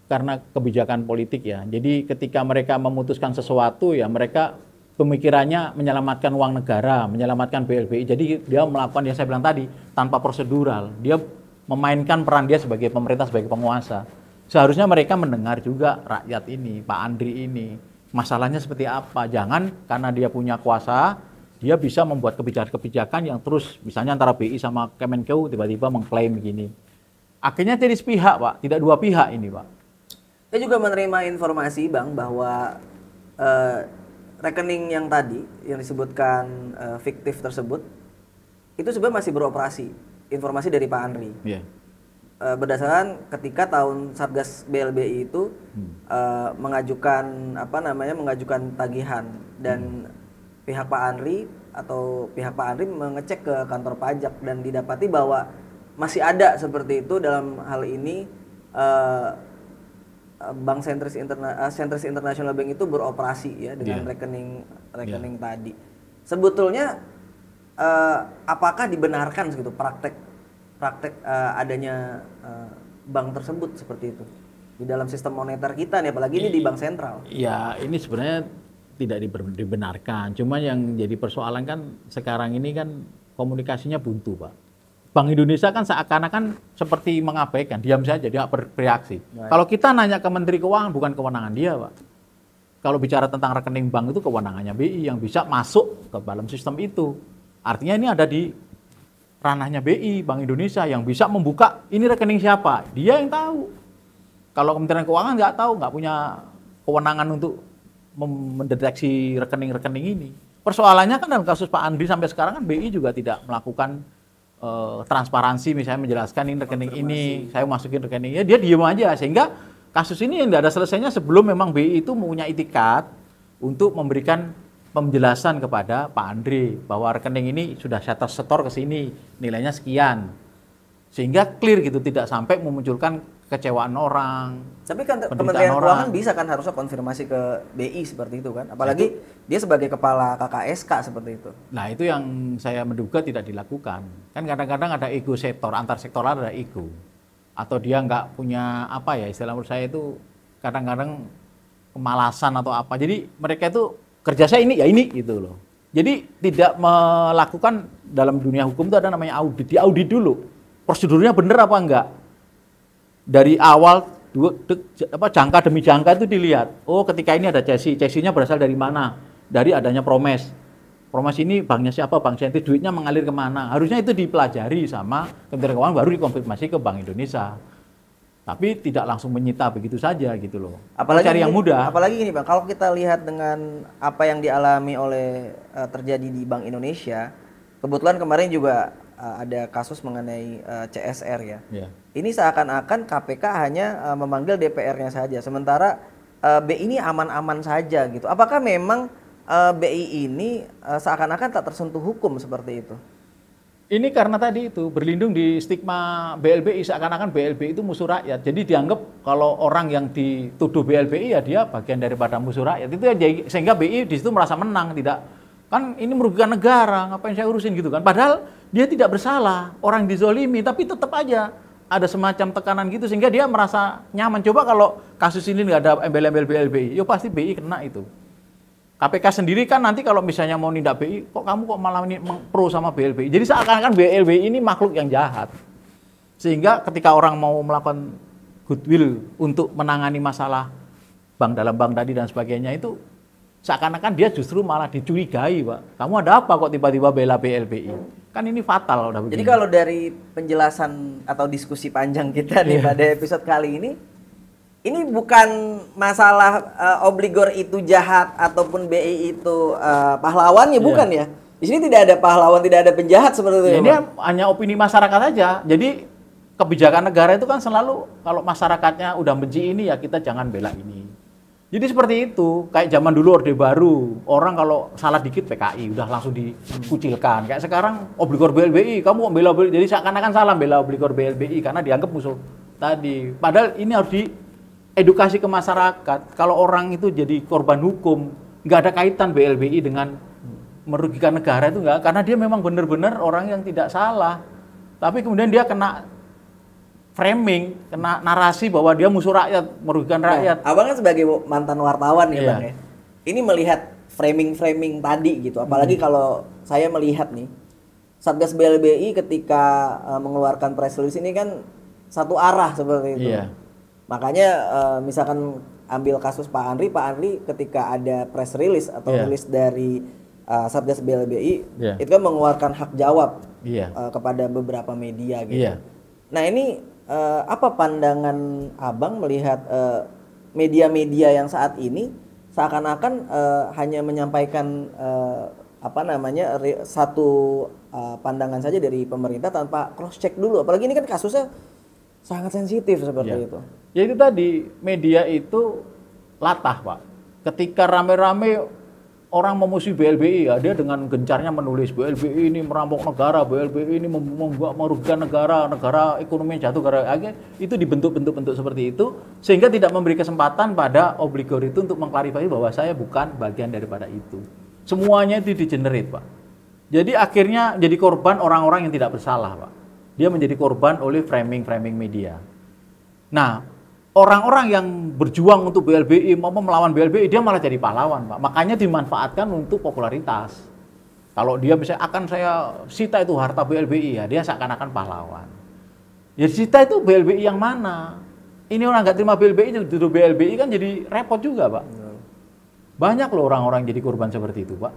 karena kebijakan politik ya. Jadi ketika mereka memutuskan sesuatu ya mereka pemikirannya menyelamatkan uang negara, menyelamatkan BLBI. Jadi dia melakukan yang saya bilang tadi tanpa prosedural. Dia memainkan peran dia sebagai pemerintah, sebagai penguasa. Seharusnya mereka mendengar juga rakyat ini, Pak Andri ini. Masalahnya seperti apa? Jangan karena dia punya kuasa, dia bisa membuat kebijakan-kebijakan yang terus misalnya antara BI sama Kemenkeu tiba-tiba mengklaim begini. Akhirnya jadi sepihak Pak, tidak dua pihak ini Pak. Saya juga menerima informasi Bang bahwa rekening yang tadi yang disebutkan fiktif tersebut itu sebenarnya masih beroperasi. Informasi dari Pak Andri. Yeah. Berdasarkan ketika tahun Satgas BLBI itu mengajukan mengajukan tagihan dan pihak Pak Andri mengecek ke kantor pajak dan didapati bahwa masih ada seperti itu. Dalam hal ini Bank Sentris International Bank itu beroperasi ya dengan rekening tadi. Sebetulnya apakah dibenarkan gitu praktek adanya bank tersebut seperti itu di dalam sistem moneter kita nih, apalagi ini di bank sentral? Ya ini sebenarnya tidak dibenarkan. Cuma yang jadi persoalan kan sekarang ini kan komunikasinya buntu Pak. Bank Indonesia kan seakan-akan seperti mengabaikan, diam saja, dia bereaksi. Right. Kalau kita nanya ke Menteri Keuangan, bukan kewenangan dia, Pak. Kalau bicara tentang rekening bank itu kewenangannya BI yang bisa masuk ke dalam sistem itu. Artinya ini ada di ranahnya BI, Bank Indonesia yang bisa membuka ini rekening siapa, dia yang tahu. Kalau Kementerian Keuangan nggak tahu, nggak punya kewenangan untuk mendeteksi rekening-rekening ini. Persoalannya kan dalam kasus Pak Andri sampai sekarang kan BI juga tidak melakukan transparansi, misalnya menjelaskan ini rekening ini, saya masukin rekeningnya, dia diem aja. Sehingga kasus ini tidak ada selesainya sebelum memang BI itu punya itikat untuk memberikan penjelasan kepada Pak Andri bahwa rekening ini sudah saya setor ke sini, nilainya sekian. Sehingga clear gitu, tidak sampai memunculkan kekecewaan orang. Tapi kan Kementerian Keuangan bisa kan harusnya konfirmasi ke BI seperti itu kan. Apalagi dia sebagai kepala KKSK seperti itu. Nah, itu yang saya menduga tidak dilakukan. Kan kadang-kadang ada ego sektor, antar sektoral ada ego. Atau dia nggak punya apa ya, istilah menurut saya itu kadang-kadang kemalasan atau apa. Jadi mereka itu kerja saya ini ya ini gitu loh. Jadi tidak melakukan dalam dunia hukum itu ada namanya audit. Diaudit dulu. Prosedurnya benar apa enggak? Dari awal jangka demi jangka itu dilihat. Oh, ketika ini ada cesi. Cesinya berasal dari mana? Dari adanya promes. Promes ini banknya siapa? Bank Sentri, duitnya mengalir kemana? Harusnya itu dipelajari sama Kementerian Keuangan, baru dikonfirmasi ke Bank Indonesia. Tapi tidak langsung menyita begitu saja gitu loh. Apalagi cari yang mudah. Apalagi gini Bang, kalau kita lihat dengan apa yang dialami oleh terjadi di Bank Indonesia, kebetulan kemarin juga ada kasus mengenai CSR ya. Yeah. Ini seakan-akan KPK hanya memanggil DPR-nya saja, sementara BI ini aman-aman saja gitu. Apakah memang BI ini seakan-akan tak tersentuh hukum seperti itu? Ini karena tadi itu berlindung di stigma BLBI, seakan-akan BLBI itu musuh rakyat. Jadi dianggap kalau orang yang dituduh BLBI ya dia bagian daripada musuh rakyat. Itu aja, sehingga BI di situ merasa menang, tidak kan ini merugikan negara, ngapain saya urusin gitu kan. Padahal dia tidak bersalah, orang dizolimi, tapi tetap aja ada semacam tekanan gitu sehingga dia merasa nyaman. Coba kalau kasus ini nggak ada embel-embel BLBI, ya pasti BI kena itu. KPK sendiri kan nanti kalau misalnya mau nindak BI, kok kamu kok malah ini pro sama BLBI. Jadi seakan-akan BLBI ini makhluk yang jahat. Sehingga ketika orang mau melakukan goodwill untuk menangani masalah bank dalam bank tadi dan sebagainya itu, seakan-akan dia justru malah dicurigai, Pak. Kamu ada apa kok tiba-tiba bela BLBI? Kan ini fatal udah begini. Jadi kalau dari penjelasan atau diskusi panjang kita nih pada episode kali ini bukan masalah obligor itu jahat ataupun BI itu pahlawannya, bukan ya? Di sini tidak ada pahlawan, tidak ada penjahat seperti itu. Ini hanya opini masyarakat aja. Jadi kebijakan negara itu kan selalu kalau masyarakatnya udah benci ini ya kita jangan bela ini. Jadi seperti itu, kayak zaman dulu Orde Baru, orang kalau salah dikit PKI udah langsung dikucilkan. Kayak sekarang obligor BLBI, kamu kok bela BLBI, jadi seakan-akan salah bela obligor BLBI karena dianggap musuh tadi. Padahal ini harus edukasi ke masyarakat. Kalau orang itu jadi korban hukum, nggak ada kaitan BLBI dengan merugikan negara itu nggak, karena dia memang benar-benar orang yang tidak salah. Tapi kemudian dia kena framing, kena narasi bahwa dia musuh rakyat, merugikan rakyat. Abang kan sebagai mantan wartawan ya Bang ya. Ini melihat framing-framing tadi gitu. Apalagi kalau saya melihat nih, Satgas BLBI ketika mengeluarkan press release ini kan satu arah seperti itu. Makanya misalkan ambil kasus Pak Andri ketika ada press release atau rilis dari Satgas BLBI itu kan mengeluarkan hak jawab kepada beberapa media gitu. Nah ini apa pandangan Abang melihat media-media yang saat ini seakan-akan hanya menyampaikan satu pandangan saja dari pemerintah tanpa cross check dulu, apalagi ini kan kasusnya sangat sensitif seperti itu. Ya itu tadi, media itu latah Pak. Ketika rame-rame orang memusuhi BLBI ya, dia dengan gencarnya menulis BLBI ini merampok negara, BLBI ini merugikan negara ekonomi jatuh gara-gara itu dibentuk-bentuk seperti itu sehingga tidak memberi kesempatan pada obligor itu untuk mengklarifikasi bahwa saya bukan bagian daripada itu. Semuanya itu di-generate Pak. Jadi akhirnya jadi korban orang-orang yang tidak bersalah Pak. Dia menjadi korban oleh framing media. Nah, orang-orang yang berjuang untuk BLBI, mau melawan BLBI, dia malah jadi pahlawan, Pak. Makanya dimanfaatkan untuk popularitas. Kalau dia bisa saya sita itu harta BLBI ya, dia seakan-akan pahlawan. Ya sita itu BLBI yang mana? Ini orang nggak terima BLBI, duduk BLBI kan jadi repot juga, Pak. Banyak loh orang-orang jadi korban seperti itu, Pak.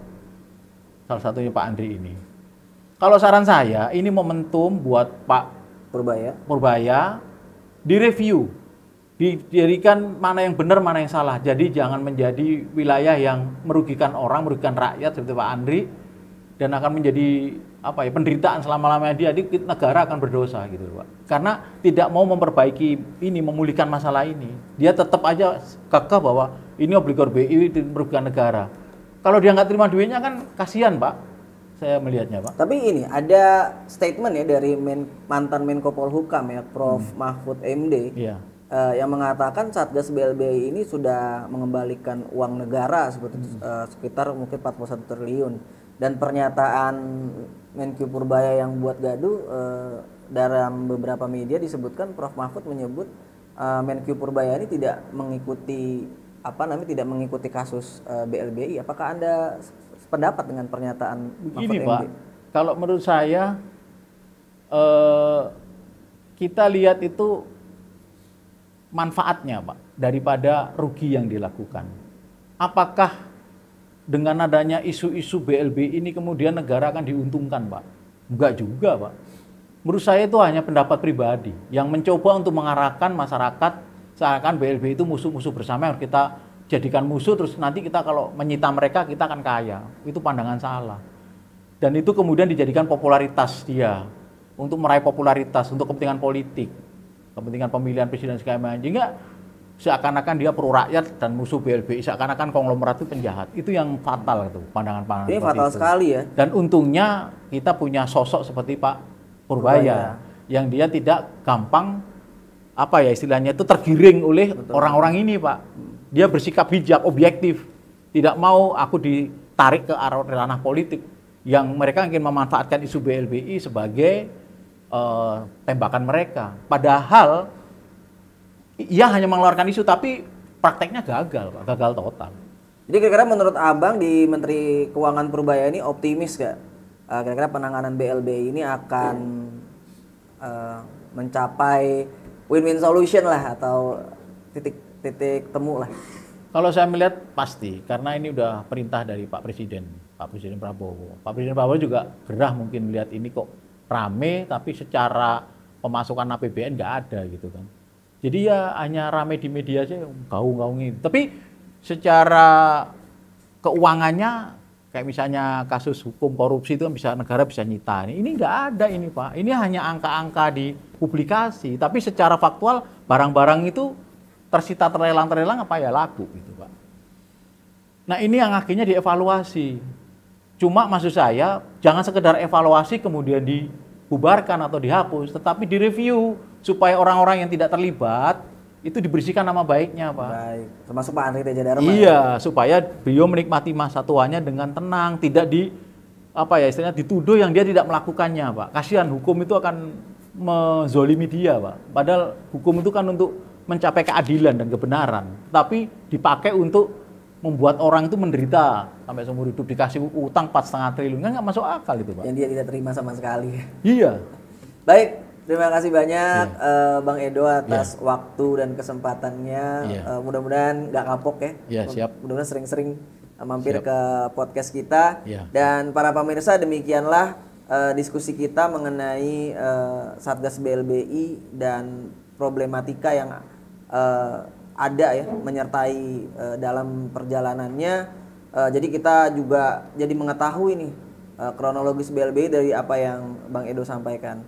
Salah satunya Pak Andri ini. Kalau saran saya, ini momentum buat Pak Purbaya direview, dijadikan mana yang benar, mana yang salah. Jadi jangan menjadi wilayah yang merugikan orang, merugikan rakyat seperti Pak Andri, dan akan menjadi penderitaan selama-lamanya dia. Di negara akan berdosa gitu, Pak. Karena tidak mau memperbaiki ini, memulihkan masalah ini. Dia tetap aja kekeh bahwa ini obligor BI merugikan negara. Kalau dia nggak terima duitnya kan kasihan, Pak. Saya melihatnya, Pak. Tapi ini ada statement ya dari mantan Menko Polhukam ya, Prof. Mahfud MD, yang mengatakan Satgas BLBI ini sudah mengembalikan uang negara sekitar mungkin 41 triliun. Dan pernyataan Menko Purbaya yang buat gaduh dalam beberapa media disebutkan Prof. Mahfud menyebut Menko Purbaya ini tidak mengikuti kasus BLBI. Apakah Anda pendapat dengan pernyataan Begini Mahfud Pak, MD? kalau menurut saya kita lihat itu manfaatnya Pak daripada rugi yang dilakukan. Apakah dengan adanya isu-isu BLBI ini kemudian negara akan diuntungkan Pak? Enggak juga Pak. Menurut saya itu hanya pendapat pribadi yang mencoba untuk mengarahkan masyarakat seakan BLBI itu musuh-musuh bersama yang harus kita jadikan musuh, terus nanti kita kalau menyita mereka kita akan kaya. Itu pandangan salah. Dan itu kemudian dijadikan popularitas dia untuk meraih popularitas untuk kepentingan politik, kepentingan pemilihan presiden segala macam. Sehingga seakan-akan dia pro rakyat dan musuh BLBI, seakan-akan konglomerat itu penjahat. Itu yang fatal itu pandangan-pandangan. Ini fatal itu. sekali ya. Dan untungnya kita punya sosok seperti Pak Purbaya yang dia tidak gampang apa ya istilahnya itu tergiring oleh orang-orang ini Pak. Dia bersikap bijak, objektif, tidak mau aku ditarik ke arah ranah politik yang mereka ingin memanfaatkan isu BLBI sebagai tembakan mereka. Padahal ia hanya mengeluarkan isu tapi prakteknya gagal, Pak. Gagal total. Jadi kira-kira menurut Abang di Menteri Keuangan Purbaya ini optimis gak? Kira-kira penanganan BLBI ini akan mencapai win-win solution lah atau titik temu lah. Kalau saya melihat pasti, karena ini udah perintah dari Pak Presiden Prabowo. Pak Presiden Prabowo juga gerah mungkin melihat ini kok rame, tapi secara pemasukan APBN nggak ada gitu kan. Jadi ya hanya rame di media aja, gaung-gaung gitu. Tapi secara keuangannya, kayak misalnya kasus hukum korupsi itu kan bisa negara bisa nyita. Ini nggak ada ini Pak. Ini hanya angka-angka di publikasi, tapi secara faktual barang-barang itu tersita terlelang apa ya laku gitu Pak. Nah ini yang akhirnya dievaluasi. Cuma maksud saya jangan sekedar evaluasi kemudian dibubarkan atau dihapus, tetapi direview supaya orang-orang yang tidak terlibat itu dibersihkan nama baiknya Pak. Baik, termasuk Pak Andri Teja Dharma. Iya, supaya beliau menikmati masa tuanya dengan tenang, tidak istilahnya dituduh yang dia tidak melakukannya Pak. Kasihan hukum itu akan menzolimi dia Pak. Padahal hukum itu kan untuk mencapai keadilan dan kebenaran, tapi dipakai untuk membuat orang itu menderita sampai seumur hidup, dikasih utang 4,5 triliun, nggak masuk akal itu Pak. Yang dia tidak terima sama sekali. Iya. Baik, terima kasih banyak Bang Edo atas waktu dan kesempatannya. Mudah-mudahan nggak kapok ya. Iya, siap. Mudah-mudahan sering-sering mampir ke podcast kita. Iya. Dan para pemirsa, demikianlah diskusi kita mengenai Satgas BLBI dan problematika yang ada ya menyertai dalam perjalanannya. Jadi kita juga jadi mengetahui nih kronologis BLBI dari apa yang Bang Edo sampaikan.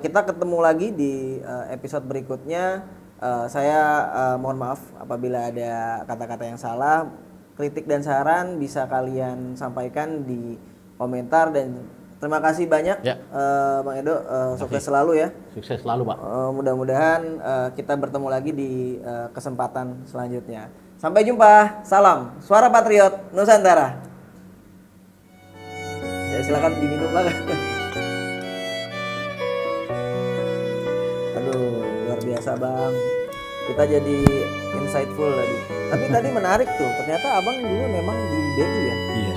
Kita ketemu lagi di episode berikutnya. Saya mohon maaf apabila ada kata-kata yang salah. Kritik dan saran bisa kalian sampaikan di komentar, dan terima kasih banyak Bang Edo, sukses selalu ya. Sukses selalu Pak. Mudah-mudahan kita bertemu lagi di kesempatan selanjutnya. Sampai jumpa, salam Suara Patriot Nusantara. Ya silakan diminum lah. Aduh, luar biasa Bang. Kita jadi insightful tadi. Tapi tadi menarik tuh, ternyata Abang dulu memang di BI ya. Iya.